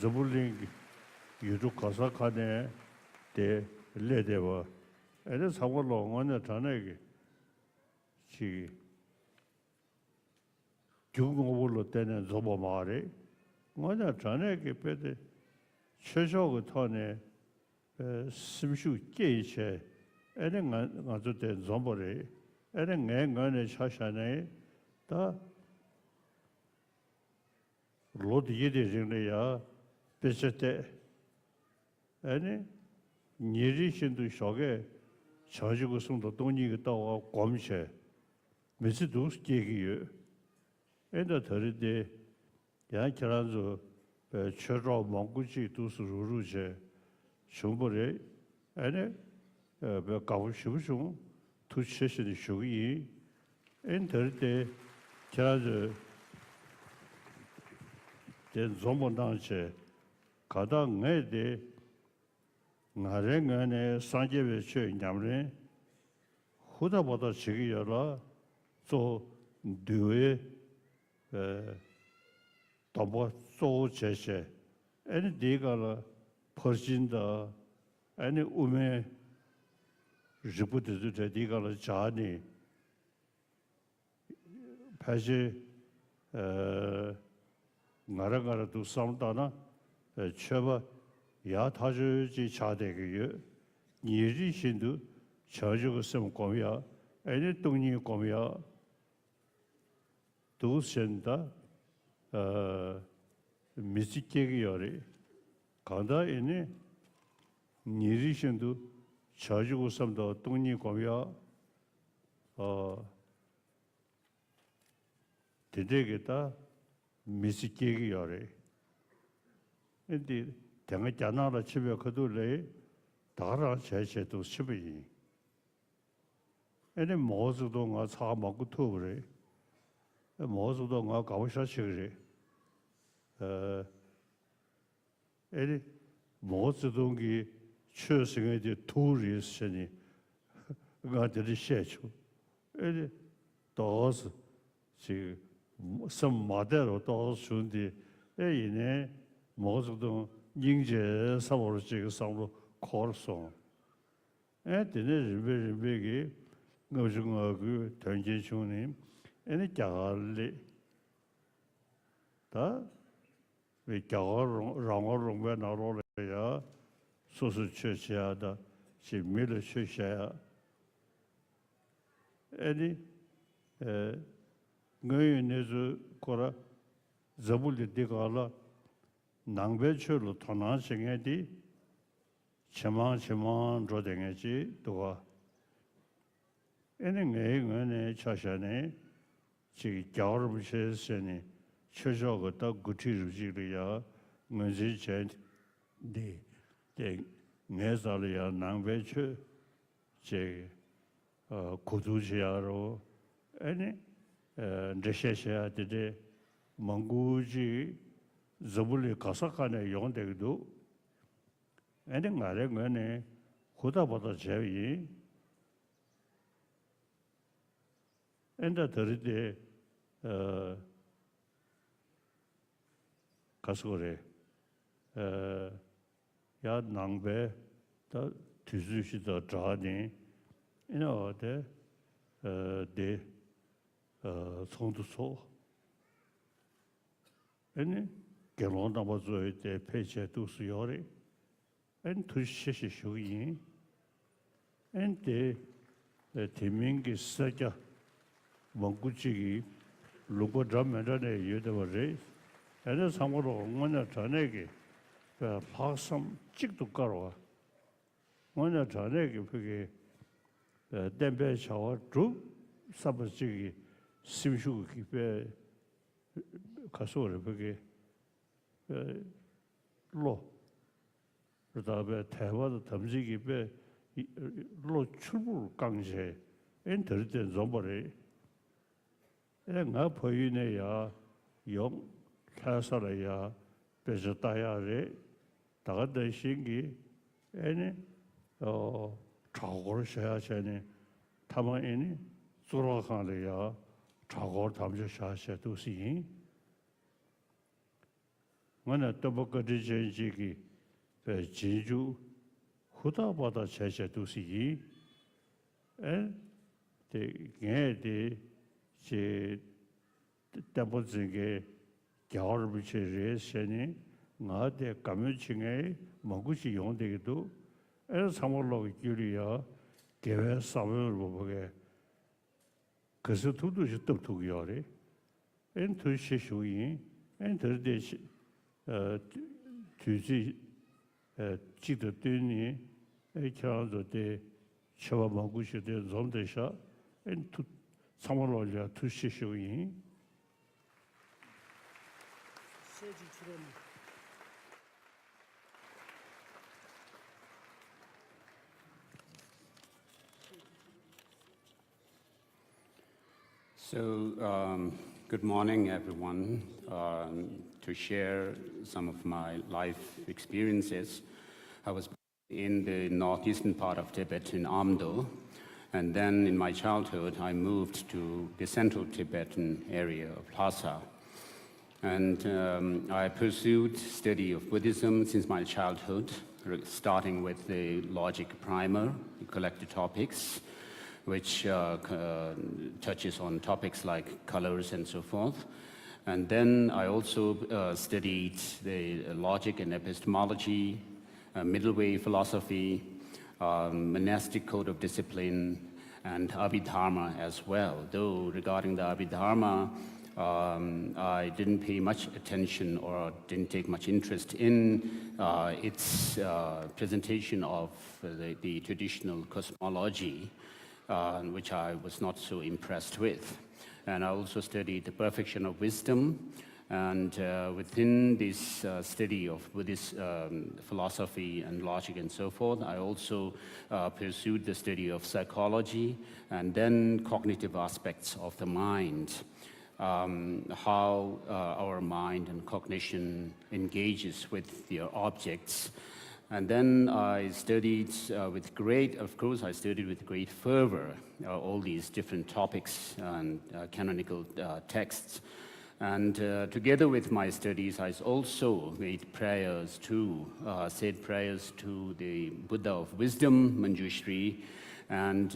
저불링 유룩 가사칸에 때 레데와 애네 상월로 원에 전에게 지 중국어로 때는 저거 말이 원에 전에게 배대 최소의 턴에 심슈 깨이체 애는 가서 된 좀버리 애는 앵간에 샤샤네 다 로디에 되는데야 베스테 애네 니리신도 쇼게 저주고 숨도 돈이 있다고 검체 메시도 깨기요 애도 더리데 야 결혼서 최로 먹고지 두스루루제 shumbore ane 가고 싶으신 투시시의 쇼이 엔터때 자저 된 좀본단체 가다 내데 나랭안에 산제베 최냠레 후다보다 지기여라 또 뒤에 또뭐 소 제세 아니 네가라 퍼진다 아니 우메 리부드도 네가라 자니 다시 나라가라도 삼다나 쳐봐 야 타주지 자대기요 니리신도 저주고 섬 거야 아니 동니 거야 도선다 미식계기요리 가다 이니 니리신도 저주고 섬도 동니 거야 되게다 미식계기요리 근데 당의 자나라 집에 그들래 다라 제세도 십이 애네 모두도 가 사 먹고 투그래 모두도 가 가고 싶으시그래 애네 모두도 기 최승의 투리스니 가들이 셰초 애네 도스 지 섬마대로 또 순디 애이네 모두도 인제 사고로 지금 상으로 걸었어. 애들은 리베리베기 노중하고 전진중님 애네 자갈리 다왜 자갈랑 왜 나로래야 소수 최시하다 심미를 최시야 애니 너희네서 거라 저불리 되가라 낭배출로 토나싱에디 cheman 조댕에지 도가 에네 차샤네 지 겨울부시스니 최저거다 구티르지리야 문지체 데 네살이야 낭배출 제 고두지야로 에네 레셰샤데 몽구지 저불리 가사칸에 용되기도 애들 말에 거네 보다보다 제위 엔다 들이대 가서 그래 야 낭배 다 뒤수시다 자니 이노데 데 송두소 아니 결혼다 뭐저에 때 폐체 두수요리 엔 투시시 쇼이 엔데 대민기 사자 몽구치기 루고 잠면에 유도버리 에는 상으로 응원을 전에게 파섬 찍도 가로 원래 전에게 그게 댐베 샤워 주 사버지기 심슈 기베 가서를 그게 로 그다음에 대화도 덤지기 베로 출부 강제 엔터때 좀버리 내가 보이네야 영 사살이야 베스다야레 다가의 신기 애니 자고를 해야 되니 타마이니 돌아가려야 자고 담저 샤샤 도시 만나 또버거지 제지기 지주 후다보다 샤샤 도시 에 대게데 제 때문에 겨울 비치에 셔니 나한테 감염증에 먹으시 용되기도 에 상월로 길이야 개회 사회를 보게 그래서 두두시 떡두기요래 엔투시 쇼이 엔터데시 뒤지 지도되니 에켜도데 셔와 먹으시데 좀데샤 엔투 상월로야 투시 쇼이 So, good morning, everyone. To share some of my life experiences, I was in the northeastern part of Tibet in Amdo, and then in my childhood, I moved to the central Tibetan area of Lhasa. And I pursued study of Buddhism since my childhood, starting with the logic primer, the collected topics, which touches on topics like colors and so forth. And then I also studied the logic and epistemology, middle way philosophy, monastic code of discipline, and Abhidharma as well. Though regarding the Abhidharma, I didn't pay much attention or didn't take much interest in its presentation of the traditional cosmology, which I was not so impressed with. And I also studied the perfection of wisdom. And within this study of Buddhist philosophy and logic and so forth, I also pursued the study of psychology and then cognitive aspects of the mind, how our mind and cognition engages with the objects. And then I studied with great fervor all these different topics and canonical texts. And together with my studies, I also made prayers to, said prayers to the Buddha of Wisdom, Manjushri. And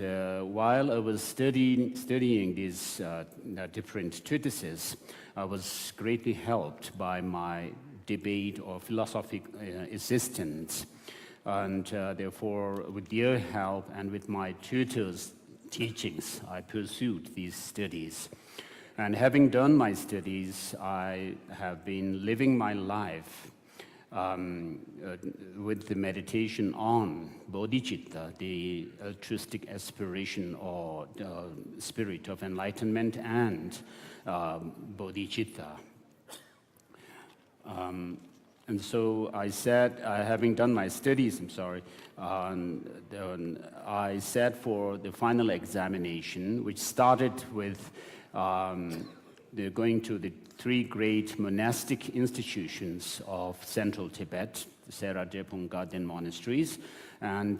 while I was studying these different treatises, I was greatly helped by my debate or philosophic assistance. And therefore, with their help and with my tutor's teachings, I pursued these studies. And having done my studies, I have been living my life with the meditation on bodhicitta, the altruistic aspiration or spirit of enlightenment, and bodhicitta. And so I said, having done my studies, I sat for the final examination, which started with going to the three great monastic institutions of central Tibet, the Sera Drepung Garden monasteries. And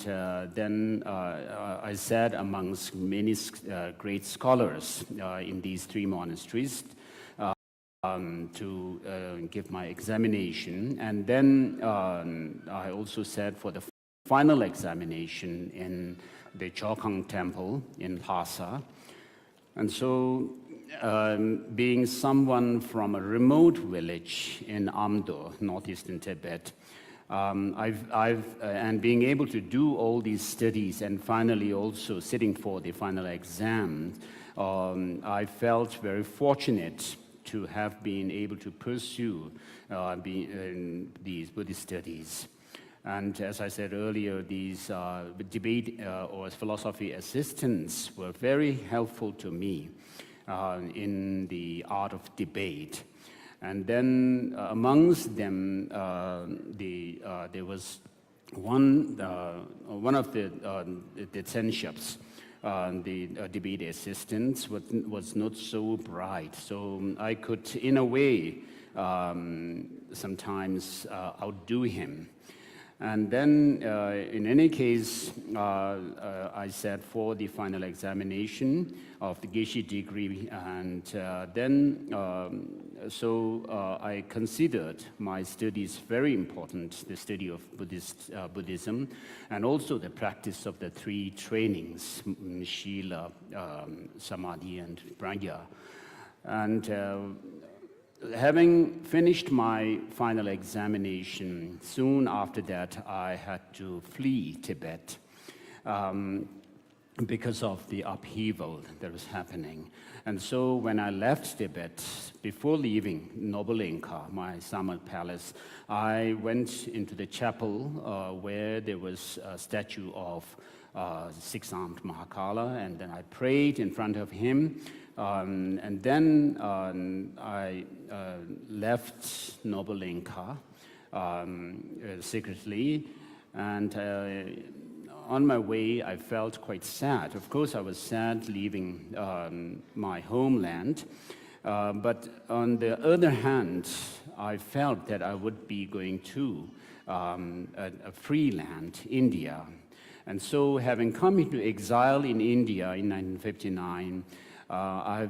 then I sat amongst many great scholars in these three monasteries to give my examination. And then I also sat for the final examination in the Chokang Temple in Lhasa. And so, being someone from a remote village in Amdo, northeastern Tibet, and being able to do all these studies and finally also sitting for the final exam, I felt very fortunate to have been able to pursue these Buddhist studies. And as I said earlier, these debate or philosophy assistants were very helpful to me in the art of debate. And then amongst them, there was one of the censups, the debate assistants was not so bright. So I could, in a way, sometimes outdo him. And then, in any case, I sat for the final examination of the Geshe degree, and then, I considered my studies very important, the study of Buddhism, and also the practice of the three trainings, Shila, Samadhi, and Prajna. And having finished my final examination, soon after that, I had to flee Tibet because of the upheaval that was happening. And so when I left Tibet, before leaving Noble Inca, my Samal palace, I went into the chapel where there was a statue of six-armed Mahakala, and then I prayed in front of him. And then I left Noble Inca secretly, and on my way I felt quite sad. Of course, I was sad leaving my homeland, but on the other hand, I felt that I would be going to a free land, India. And so having come into exile in India in 1959, I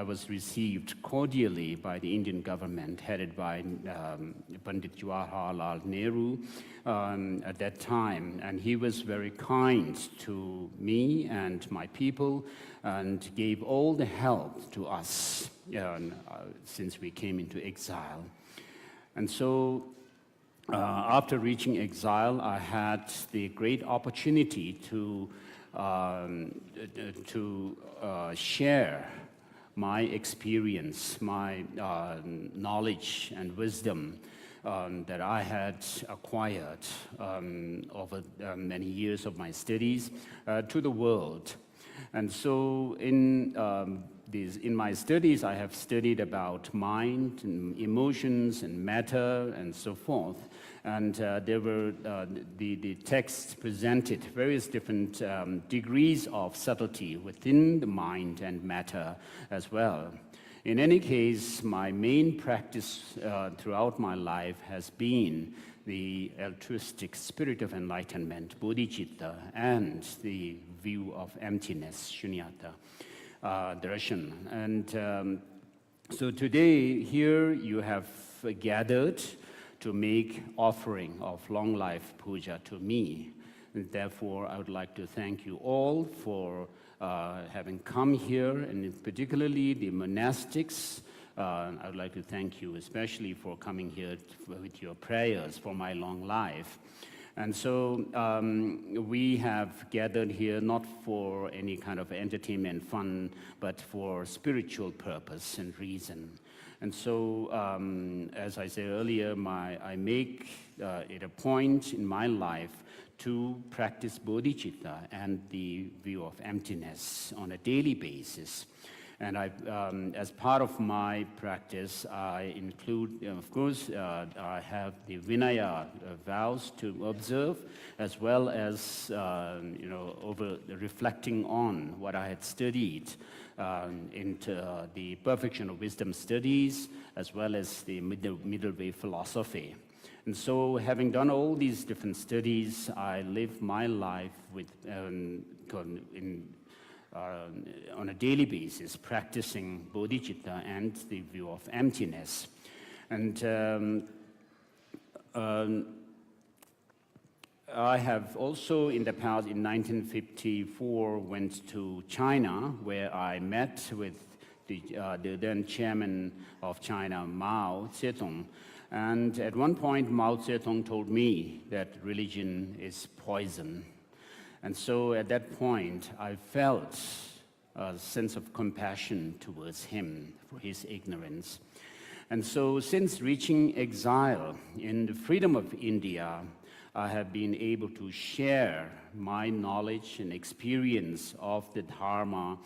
was received cordially by the Indian government, headed by Pandit Jawaharlal Nehru at that time. And he was very kind to me and my people and gave all the help to us since we came into exile. And so after reaching exile, I had the great opportunity to share my experience, my knowledge and wisdom that I had acquired over many years of my studies to the world. And so in my studies, I have studied about mind and emotions and matter and so forth. And there were the texts presented various different degrees of subtlety within the mind and matter as well. In any case, my main practice throughout my life has been the altruistic spirit of enlightenment, bodhicitta, and the view of emptiness, shunyata, darshan. And so today, here you have gathered to make offering of long life puja to me. And therefore, I would like to thank you all for having come here, and particularly the monastics. I would like to thank you especially for coming here with your prayers for my long life. And so we have gathered here not for any kind of entertainment, fun, but for spiritual purpose and reason. And so, as I said earlier, I make it a point in my life to practice bodhicitta and the view of emptiness on a daily basis. And as part of my practice, I include, of course, I have the Vinaya vows to observe, as well as, over reflecting on what I had studied into the perfection of wisdom studies, as well as the middle way philosophy. And so, having done all these different studies, I live my life with on a daily basis, practicing bodhicitta and the view of emptiness. And I have also in the past, in 1954, went to China, where I met with the then chairman of China, Mao Zedong. And at one point, Mao Zedong told me that religion is poison. And so at that point, I felt a sense of compassion towards him for his ignorance. And so since reaching exile in the freedom of India, I have been able to share my knowledge and experience of the Dharma,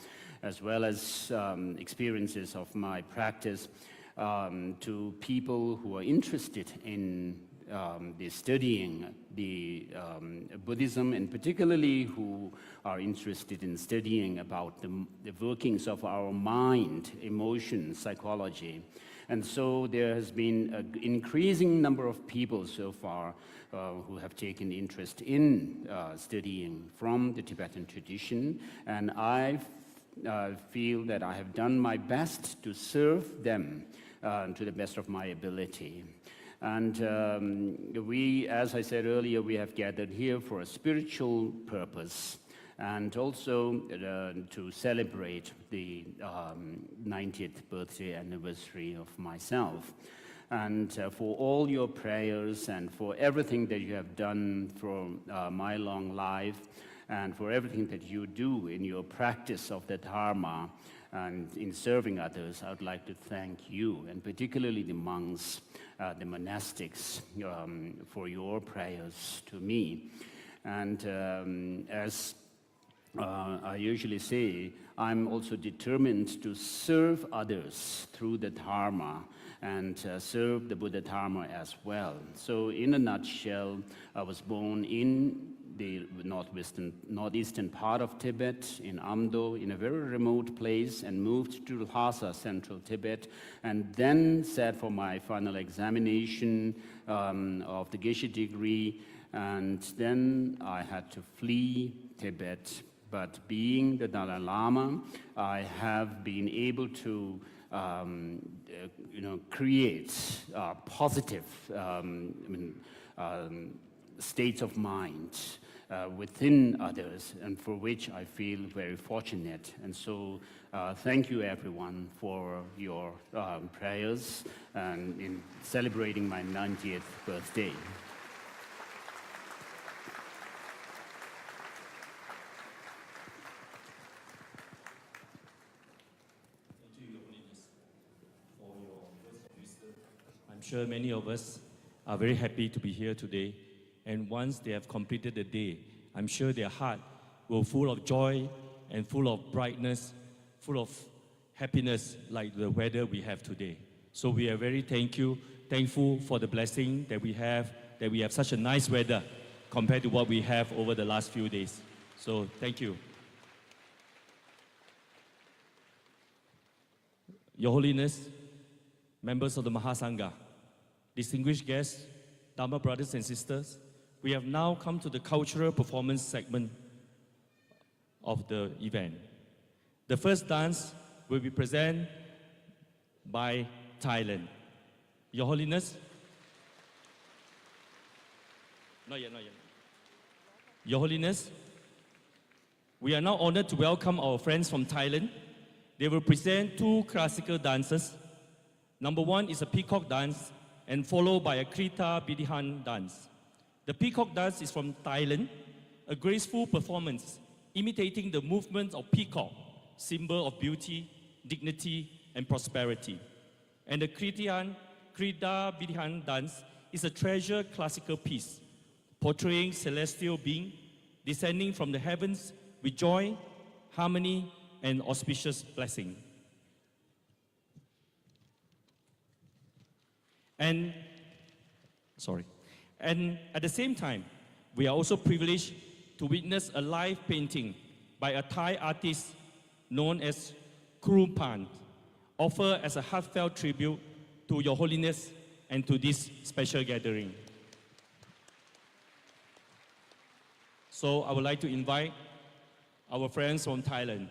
as well as experiences of my practice to people who are interested in studying the Buddhism, and particularly who are interested in studying about the workings of our mind, emotion, psychology. And so there has been an increasing number of people so far who have taken interest in studying from the Tibetan tradition, and I feel that I have done my best to serve them to the best of my ability. And we, as I said earlier, we have gathered here for a spiritual purpose, and also to celebrate the 90th birthday anniversary of myself. And for all your prayers and for everything that you have done for my long life, and for everything that you do in your practice of the Dharma and in serving others, I would like to thank you, and particularly the monks, the monastics, for your prayers to me. And as I usually say, I'm also determined to serve others through the Dharma and serve the Buddha Dharma as well. So in a nutshell, I was born in the northeastern part of Tibet, in Amdo, in a very remote place, and moved to Lhasa, central Tibet, and then sat for my final examination of the Geshe degree, and then I had to flee Tibet. But being the Dalai Lama, I have been able to create positive states of mind within others, and for which I feel very fortunate. And so thank you everyone for your prayers and in celebrating my 90th birthday. I'm sure many of us are very happy to be here today. And once they have completed the day, I'm sure their heart will full of joy and full of brightness, full of happiness like the weather we have today. So we are very thankful for the blessing that we have such a nice weather compared to what we have over the last few days. So thank you. Your Holiness, members of the Mahasangha, distinguished guests, Dharma brothers and sisters, we have now come to the cultural performance segment of the event. The first dance will be presented by Thailand. Your Holiness? Not yet. Your Holiness, we are now honored to welcome our friends from Thailand. They will present two classical dances. Number one is a peacock dance, and followed by a Krita Bidihan dance. The peacock dance is from Thailand, a graceful performance imitating the movements of peacock, symbol of beauty, dignity, and prosperity. And the Krita Bidihan dance is a treasure classical piece, portraying celestial being descending from the heavens with joy, harmony, and auspicious blessing. And at the same time, we are also privileged to witness a live painting by a Thai artist known as Krupan, offered as a heartfelt tribute to Your Holiness and to this special gathering. So I would like to invite our friends from Thailand.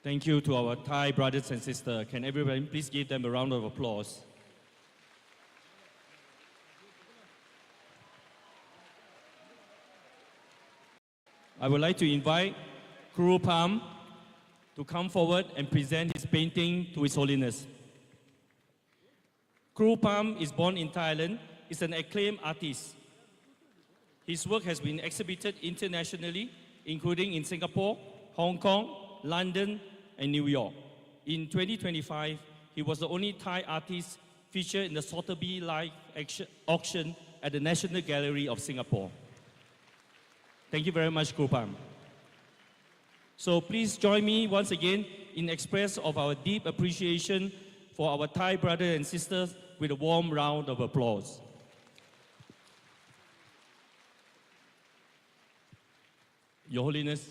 Thank you to our Thai brothers and sisters. Can everybody please give them a round of applause? I would like to invite Kuru Pam to come forward and present his painting to His Holiness. Kuru Pam is born in Thailand, is an acclaimed artist. His work has been exhibited internationally, including in Singapore, Hong Kong, London, and New York. In 2025, he was the only Thai artist featured in the Sotheby Live auction at the National Gallery of Singapore. Thank you very much, Kuru Pam. So please join me once again in express of our deep appreciation for our Thai brothers and sisters with a warm round of applause. Your Holiness,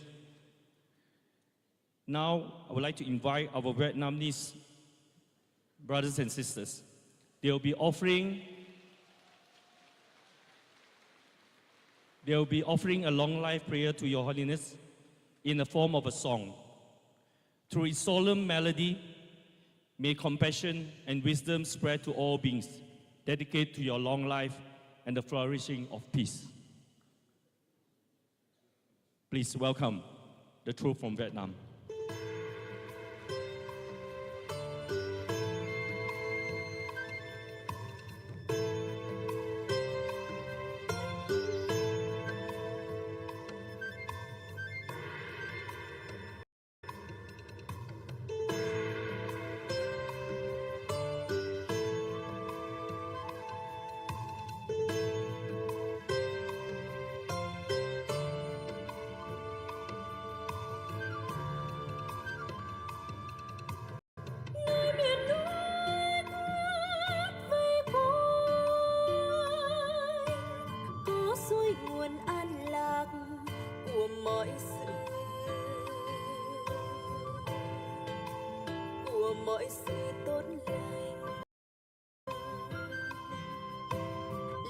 now I would like to invite our Vietnamese brothers and sisters. They will be offering a long life prayer to Your Holiness in the form of a song. Through its solemn melody, may compassion and wisdom spread to all beings, dedicated to your long life and the flourishing of peace. Please welcome the troop from Vietnam. mọi sự tốt lành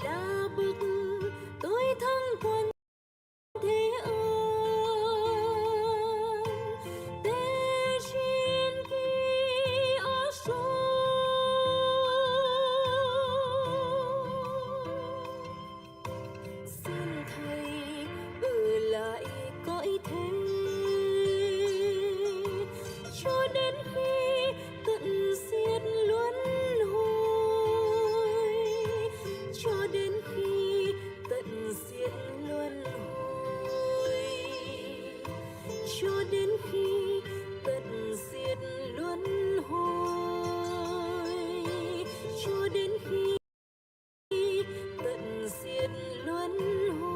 là bực tôi thăng quân thế ơn tê xin khi ở số xin thầy lại cõi thế cho đến khi tận diệt luân hồi cho đến khi tận diệt luân hồi cho đến khi tận diệt luân hồi cho đến khi tận diệt luân hồi.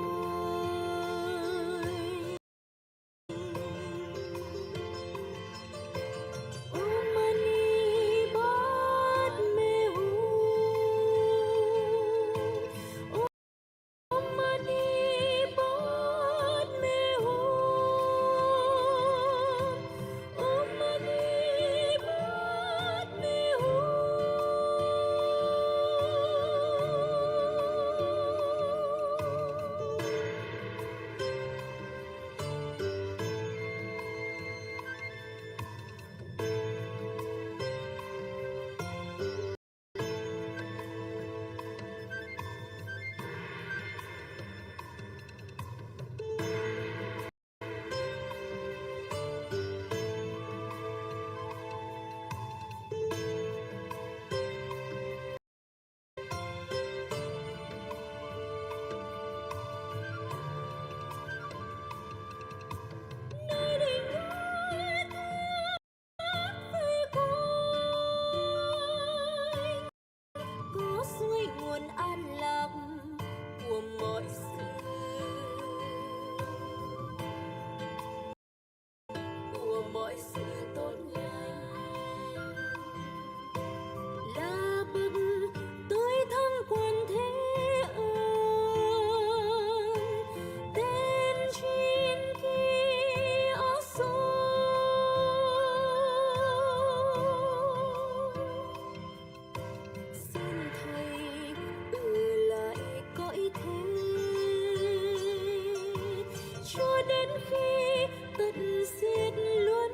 Cho đến khi tận diệt luân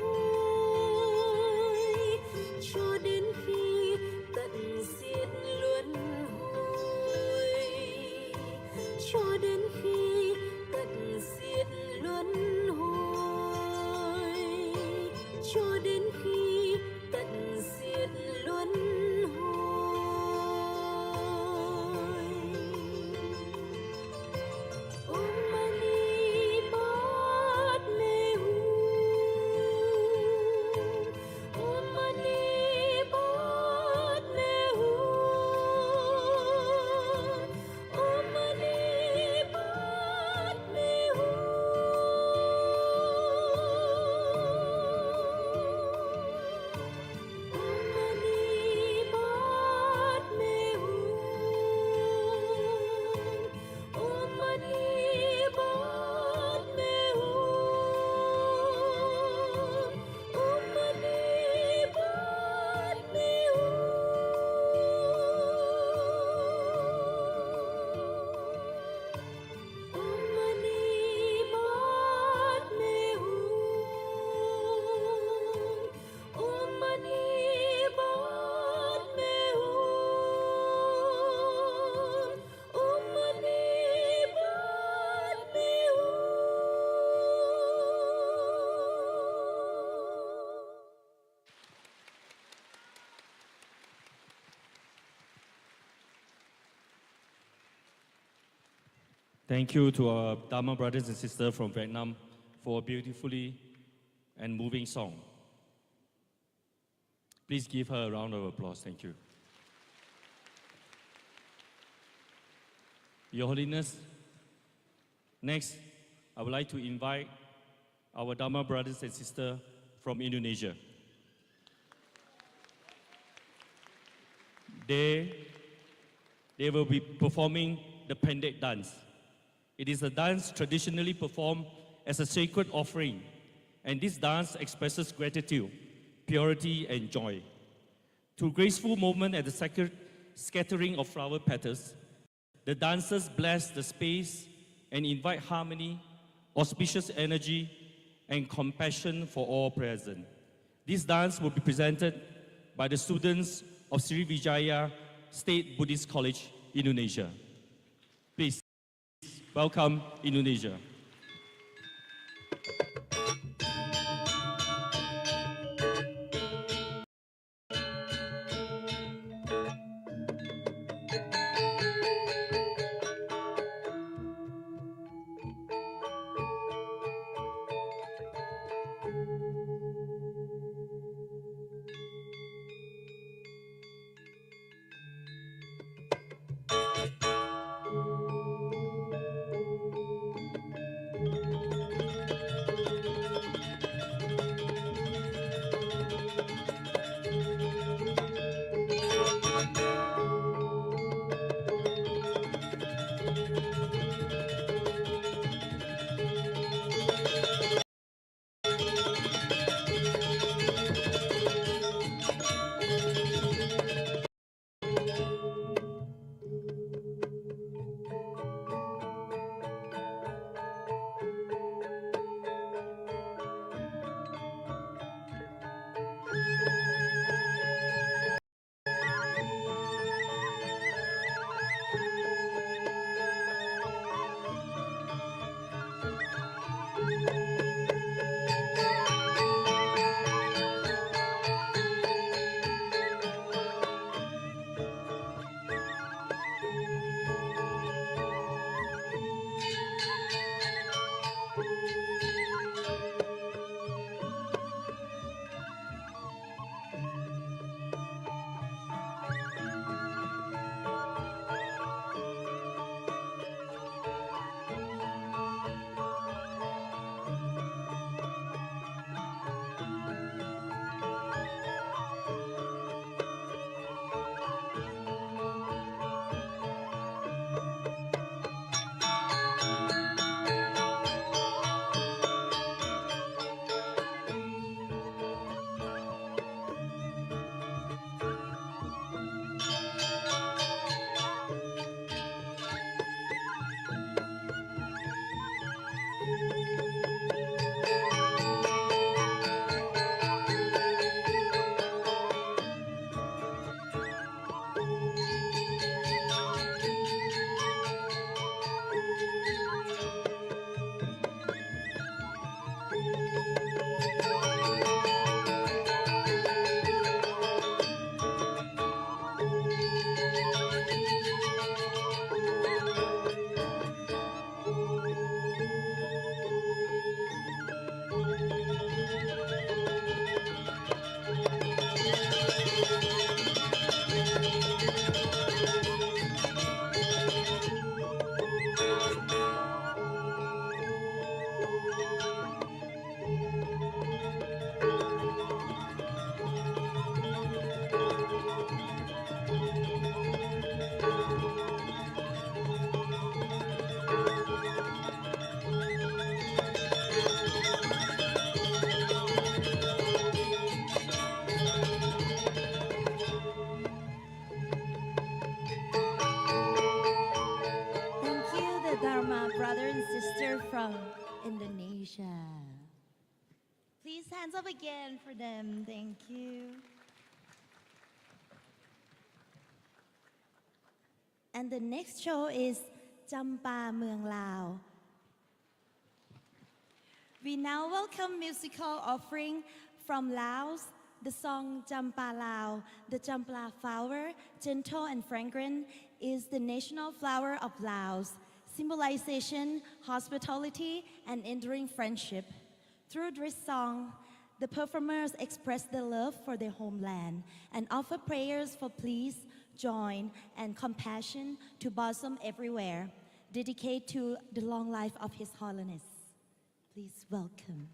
hồi Thank you to our Dharma brothers and sisters from Vietnam for a beautifully and moving song. Please give her a round of applause. Thank you. Your Holiness, next, I would like to invite our Dharma brothers and sisters from Indonesia. They will be performing the pendek dance. It is a dance traditionally performed as a sacred offering, and this dance expresses gratitude, purity, and joy. Through graceful movement and the scattering of flower petals, the dancers bless the space and invite harmony, auspicious energy, and compassion for all present. This dance will be presented by the students of Sriwijaya State Buddhist College, Indonesia. Please, welcome Indonesia. Dharma brother and sister from Indonesia. Please hands up again for them. Thank you. And the next show is Champa Mueang Lao. We now welcome musical offering from Laos, the song Champa Lao. The Champa flower, gentle and fragrant, is the national flower of Laos. symbolization, hospitality, and enduring friendship. Through this song, the performers express their love for their homeland and offer prayers for peace, joy, and compassion to blossom everywhere, dedicated to the long life of His Holiness. Please welcome.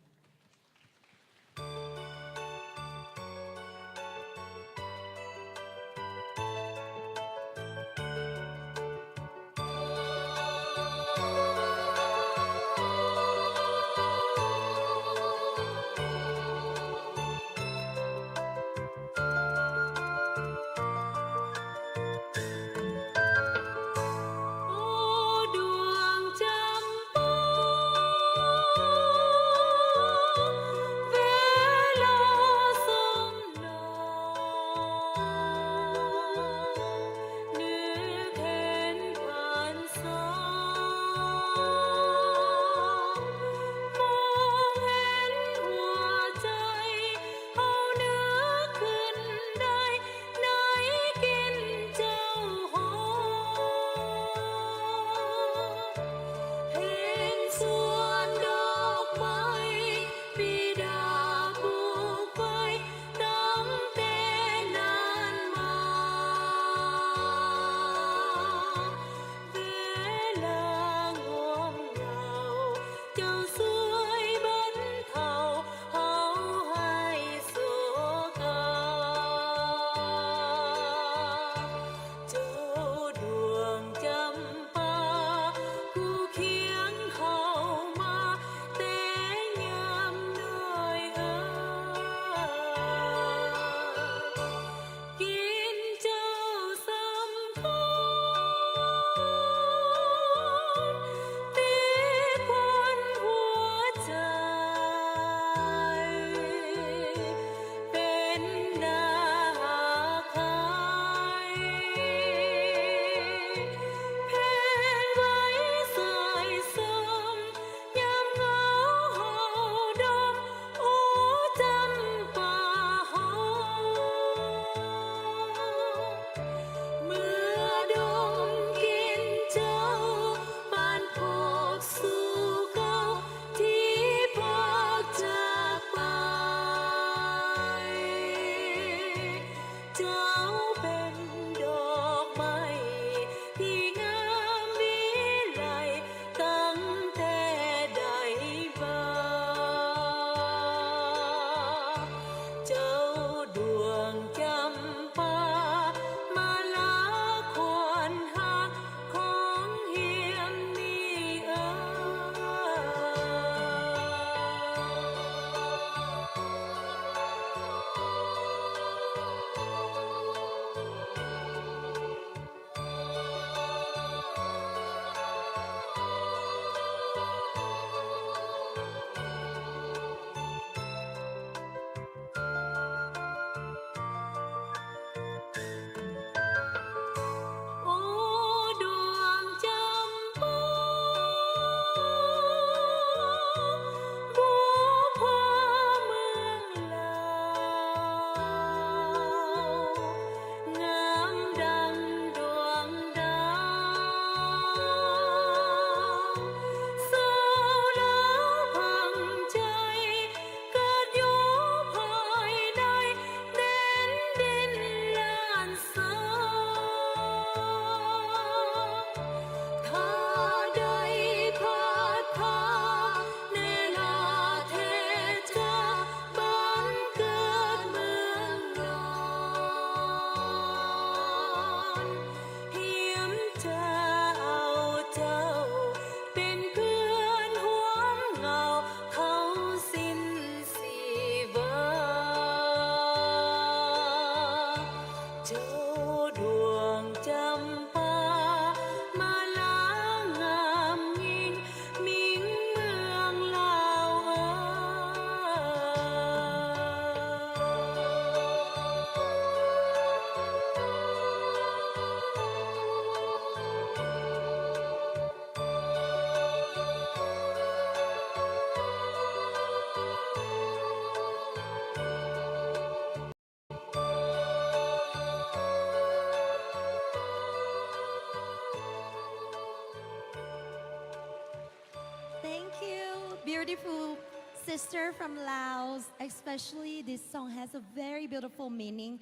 beautiful sister from Laos. Especially this song has a very beautiful meaning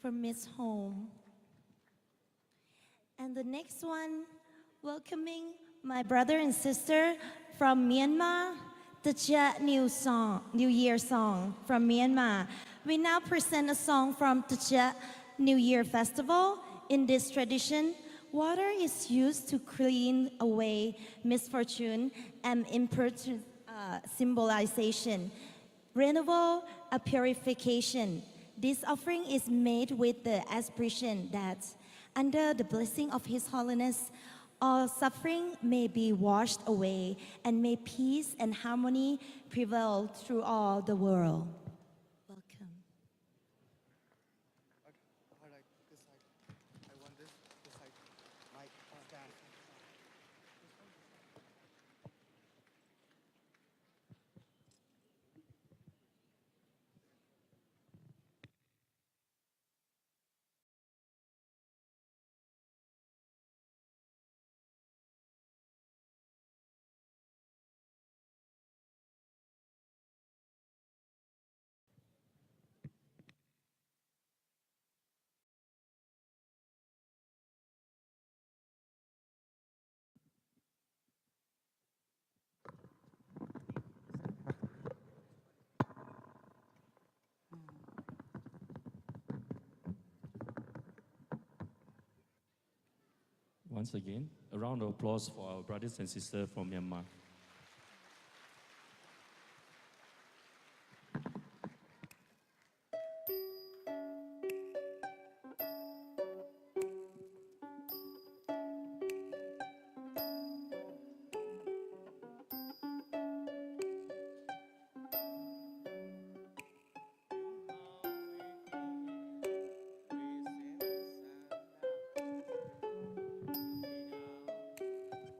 for Miss Home. And the next one, welcoming my brother and sister from Myanmar, the Jet New Year song from Myanmar. We now present a song from the Jet New Year Festival. In this tradition, water is used to clean away misfortune and impertinence symbolization, renewal, a purification. This offering is made with the aspiration that under the blessing of His Holiness, all suffering may be washed away and may peace and harmony prevail through all the world. Welcome. All right, this side. I want this side. Mic, stand. Once again, a round of applause for our brothers and sisters from Myanmar.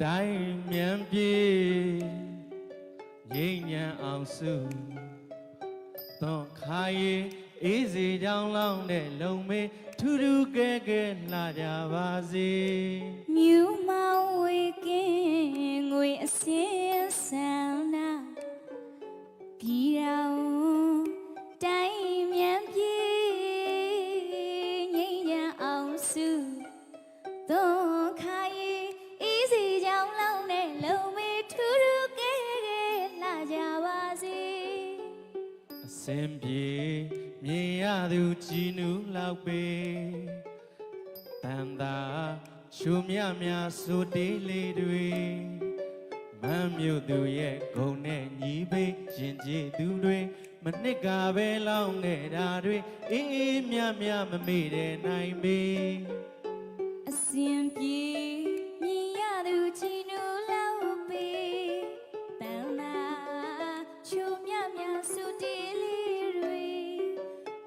Dai mian pi yin yan ang su Don khai easy down long de long me thu thu ke ke la ja ba si မြူမောင်ဝေကင်းငွေအစင်းဆန္ဒပြည်တော်တိုင်းမြန်ပြေငိမ့်ရန်အောင်စုသွန်ခိုင်အေးစီကြောင်လောင်းနဲ့လုံမေထူးထူးကဲကဲလာကြပါစေ အစင်ပြေမြင်ရသူကြည်နူးလောက်ပေတန်တာချူမြမြဆိုတေးလေးတွေမမ်းမြို့သူရဲ့ဂုံနဲ့ညီပိတ်ရင်ကြည်သူတွေမနစ်ကပဲလောင်းခဲ့တာတွေအေးအေးမြမြမမေ့တဲ့နိုင်ပေ အစင်ပြေမြင်ရသူချီနူလောက်ပေတန်တာချိုမြမြစုတေးလေးတွေ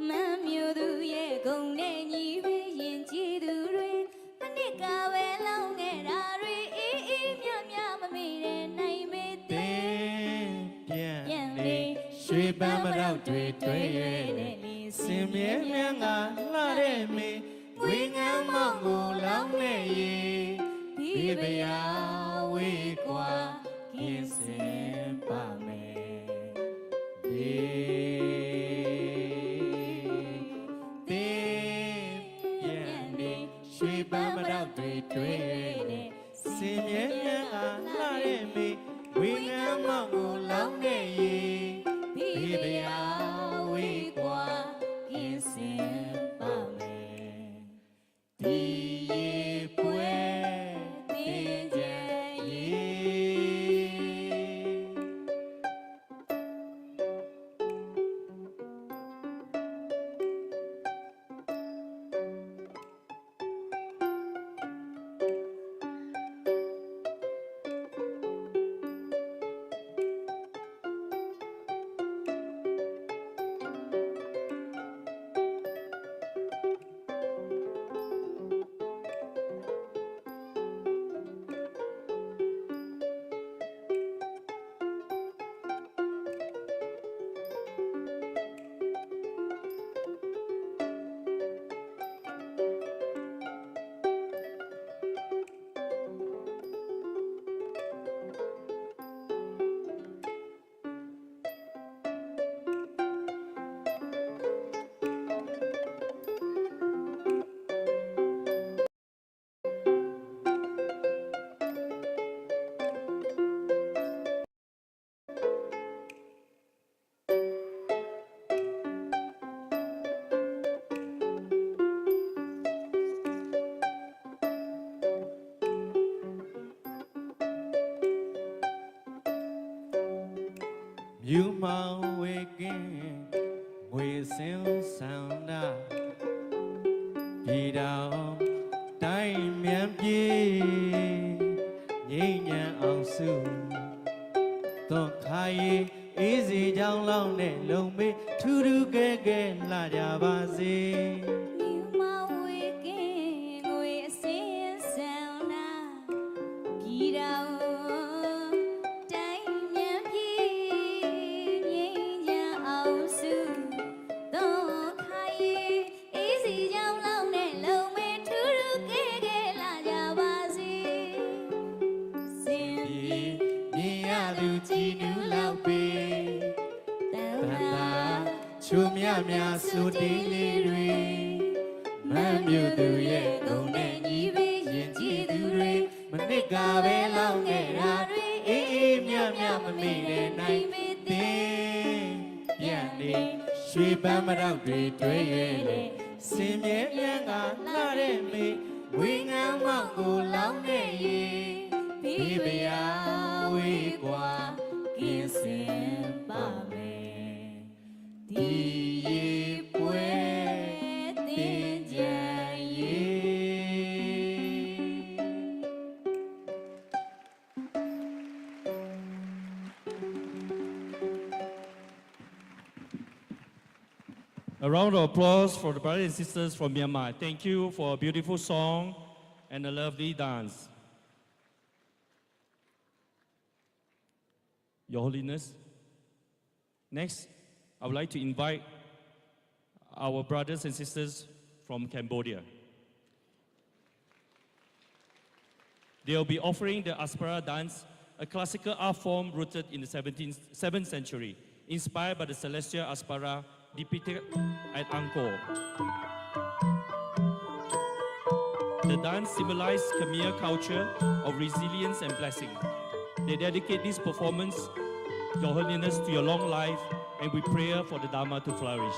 မမ်းမြို့သူရဲ့ဂုံနဲ့ညီပဲရင်ကြည်သူတွေမနစ်ကပဲလောင်းခဲ့တာတွေအေးအေးမြမြမမေ့တဲ့နိုင်မေ့တဲ့ ပြန်လေရွှေပန်းမတော့တွေ့တွေ့ရဲ့နဲ့စင်မြဲမြန်းကလှတဲ့မေငွေငမ်းမောက်ကိုလောင်းနေရင်ဒီပရာဝေးกว่าကင်းစင်ပါမယ်ဒီပြန်လေရွှေပန်းမတော့တွေ့တွေ့ရဲ့နဲ့စင်မြဲမြန်းကလှတဲ့မေငွေငမ်းမောက်ကိုလောင်းနေရင်ဒီပရာဝေးกว่าကင်းစင်ပါမယ် ဒီရေပွဲတင်ကြရေ You ma waking, we sing sound up. Đi đâu tay miệng gì nhẹ nhàng ông su tôi khai ý gì trong lòng để lòng mi thu thu ghê là nhà bà gì. You ma waking, we sing sound up. Đi đâu tay miệng gì nhẹ nhàng ông su tôi khai ý gì trong lòng để lòng mi thu thu ghê là nhà bà gì. Xin Đi nhẹ lưu chi nữ lao bì tao ta là chúa mía su đi lì rùi mà miêu từ ye công nè nhí bì yên chi từ rùi mà nít gà bé lao nghe ra rùi mía mà mì đê này tin yên đi suy ba mà đau rùi tuổi ye lệ xin mía ngà la đê mì quý ngà mong cù lao nè yi bì bì à quý qua kia xem ba mẹ đi quê tin gia yi. A round of applause for the brothers and sisters from Myanmar. Thank you for a beautiful song and a lovely dance. Your Holiness, next, I would like to invite our brothers and sisters from Cambodia. They will be offering the Aspara dance, a classical art form rooted in the 7th century, inspired by the celestial Aspara depicted at Angkor. The dance symbolizes Khmer culture of resilience and blessing. They dedicate this performance, Your Holiness, to your long life, and we pray for the Dharma to flourish.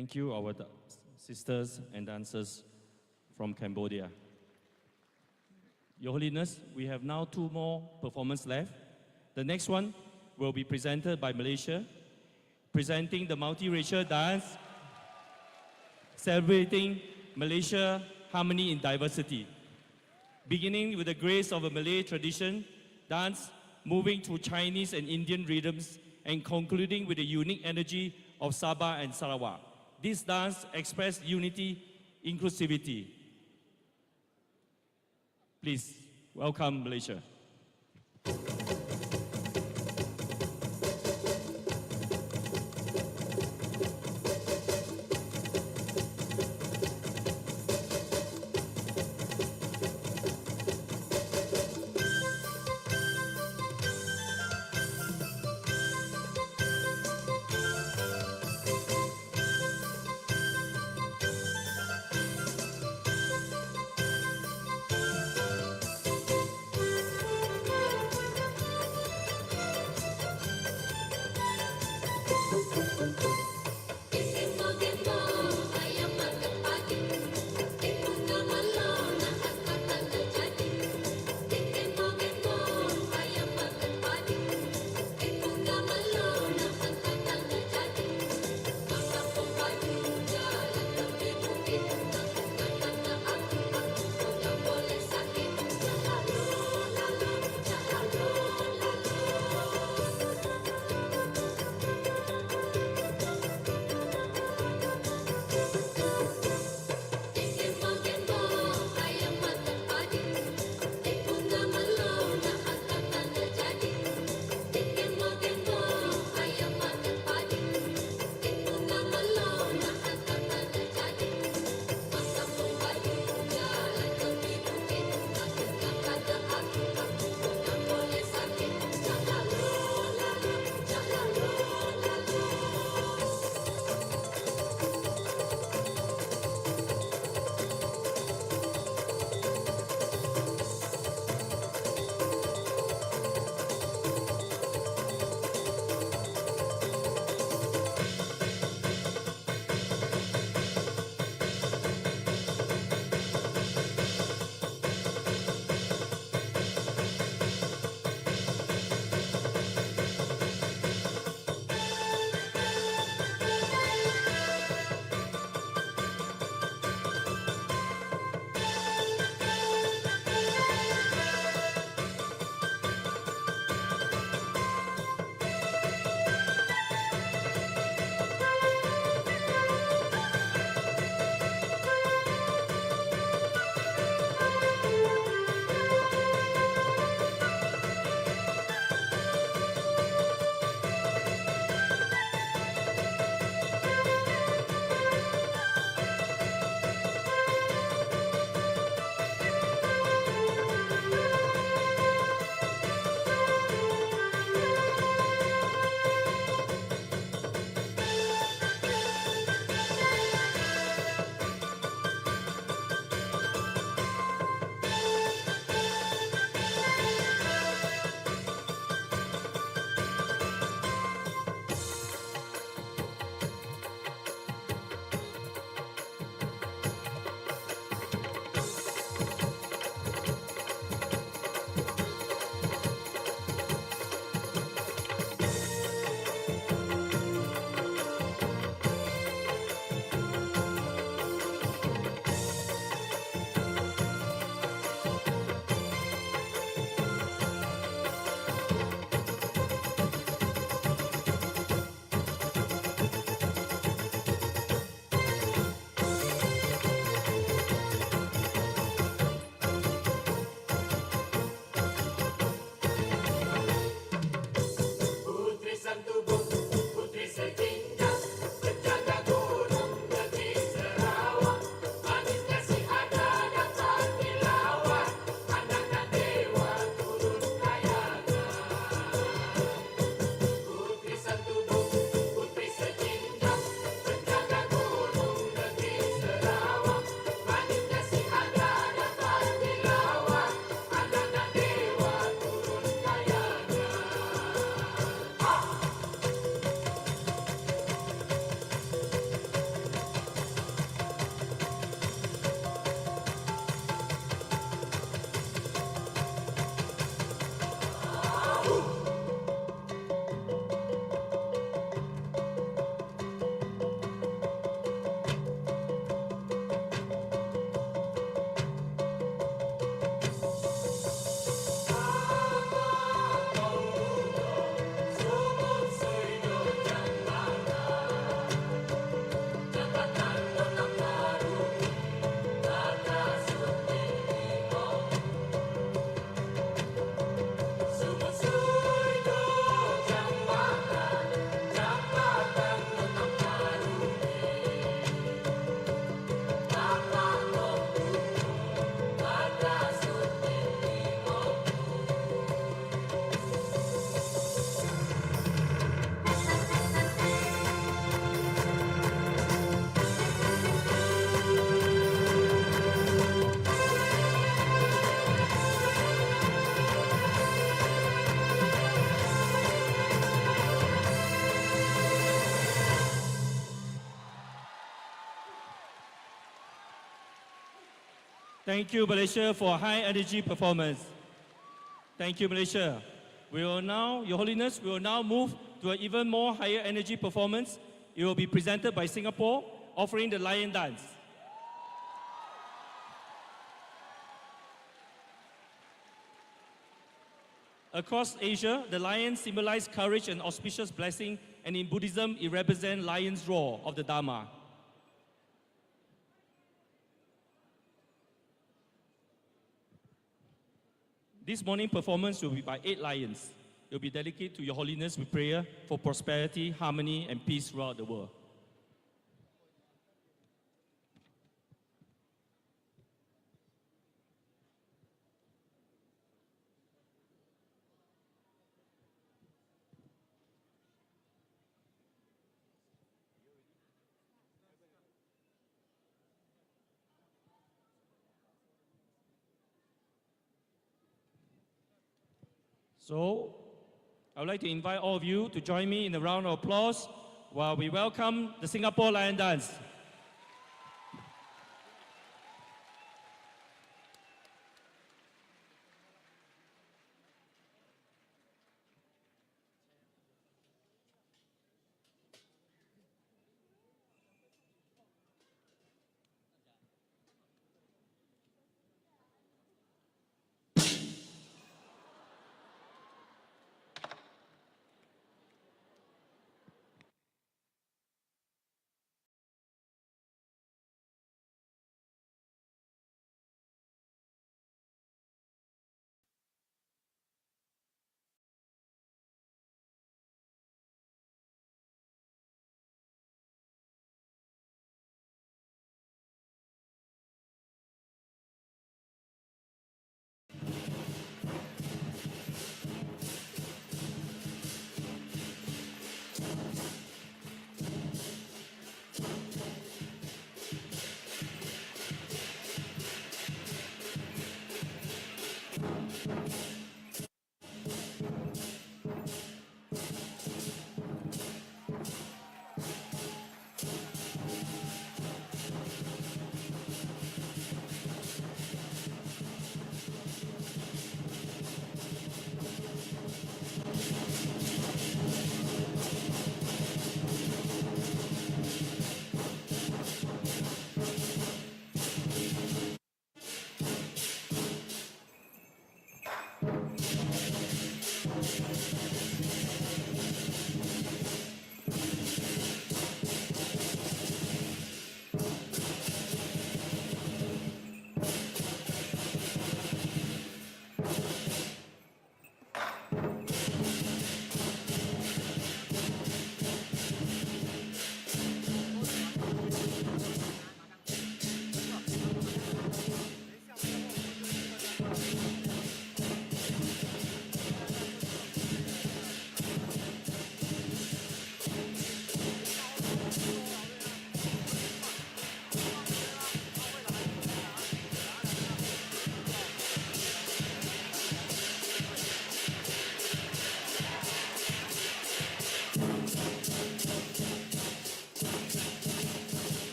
Thank you, our sisters and dancers from Cambodia. Your Holiness, we have now 2 more performances left. The next one will be presented by Malaysia, presenting the multiracial dance, celebrating Malaysia harmony in diversity. Beginning with the grace of a Malay tradition, dance moving to Chinese and Indian rhythms, and concluding with the unique energy of Sabah and Sarawak. This dance expresses unity, inclusivity. Please welcome Malaysia. Thank you, Malaysia, for high energy performance. Thank you, Malaysia. We will now, Your Holiness, we will now move to an even more higher energy performance. It will be presented by Singapore, offering the Lion Dance. Across Asia, the lion symbolizes courage and auspicious blessing, and in Buddhism, it represents lion's roar of the Dharma. This morning performance will be by 8 lions. It will be dedicated to Your Holiness with prayer for prosperity, harmony, and peace throughout the world. So, I would like to invite all of you to join me in a round of applause while we welcome the Singapore Lion Dance.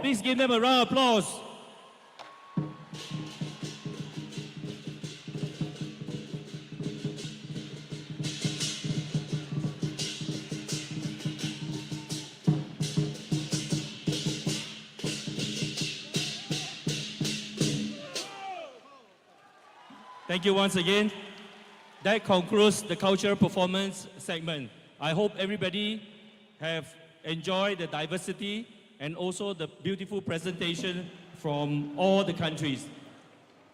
Please give them a round of applause. Thank you once again. That concludes the cultural performance segment. I hope everybody have enjoyed the diversity and also the beautiful presentation from all the countries.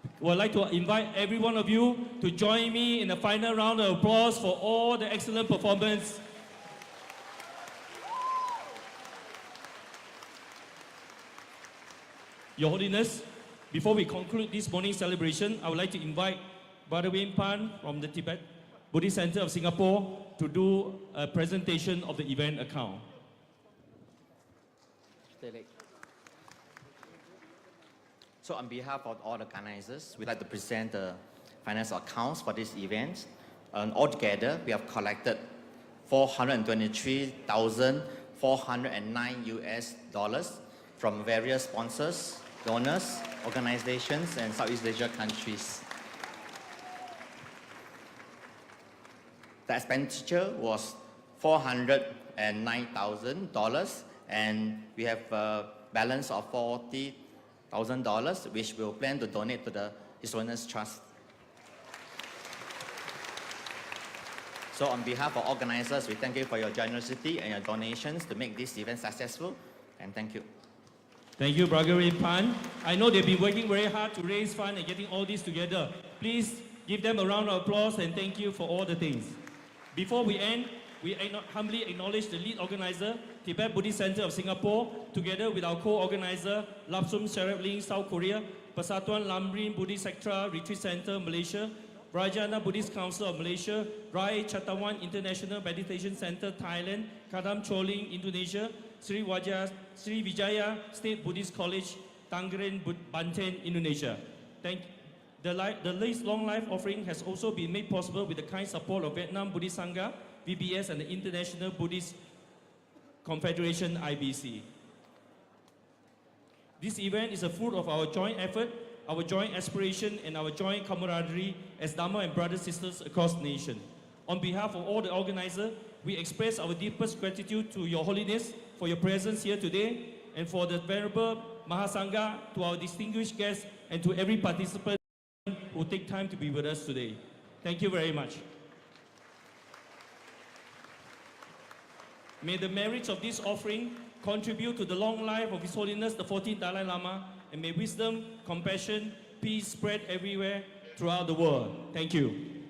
I would like to invite every one of you to join me in a final round of applause for all the excellent performance. Your Holiness, before we conclude this morning's celebration, I would like to invite Brother Wayne Pan from the Tibet Buddhist Center of Singapore to do a presentation of the event account. So on behalf of all the organizers, we'd like to present the financial accounts for this event. Altogether, we have collected $423,409 from various sponsors, donors, organizations, and Southeast Asia countries. The expenditure was $409,000, and we have a balance of $40,000, which we'll plan to donate to the His Holiness Trust. So on behalf of organizers, we thank you for your generosity and your donations to make this event successful, and thank you. Thank you, Brother Wayne Pan. I know they've been working very hard to raise funds and getting all this together. Please give them a round of applause and thank you for all the things. Before we end, we humbly acknowledge the lead organizer, Tibet Buddhist Center of Singapore, together with our co-organizer, Lapsum Sherab Ling, South Korea, Persatuan Lamrim Buddhist Sector Retreat Center, Malaysia, Rajana Buddhist Council of Malaysia, Rai Chatawan International Meditation Center, Thailand, Kadam Choling, Indonesia, Sri Vijaya State Buddhist College, Tangerine, Banten, Indonesia. The least long life offering has also been made possible with the kind support of Vietnam Buddhist Sangha, VBS, and the International Buddhist Confederation, IBC. This event is a fruit of our joint effort, our joint aspiration, and our joint camaraderie as Dharma and brothers and sisters across the nation. On behalf of all the organizers, we express our deepest gratitude to Your Holiness for your presence here today, and for the Venerable Mahasangha, to our distinguished guests, and to every participant who take time to be with us today. Thank you very much. May the merits of this offering contribute to the long life of His Holiness the 14th Dalai Lama, and may wisdom, compassion, peace spread everywhere throughout the world. Thank you.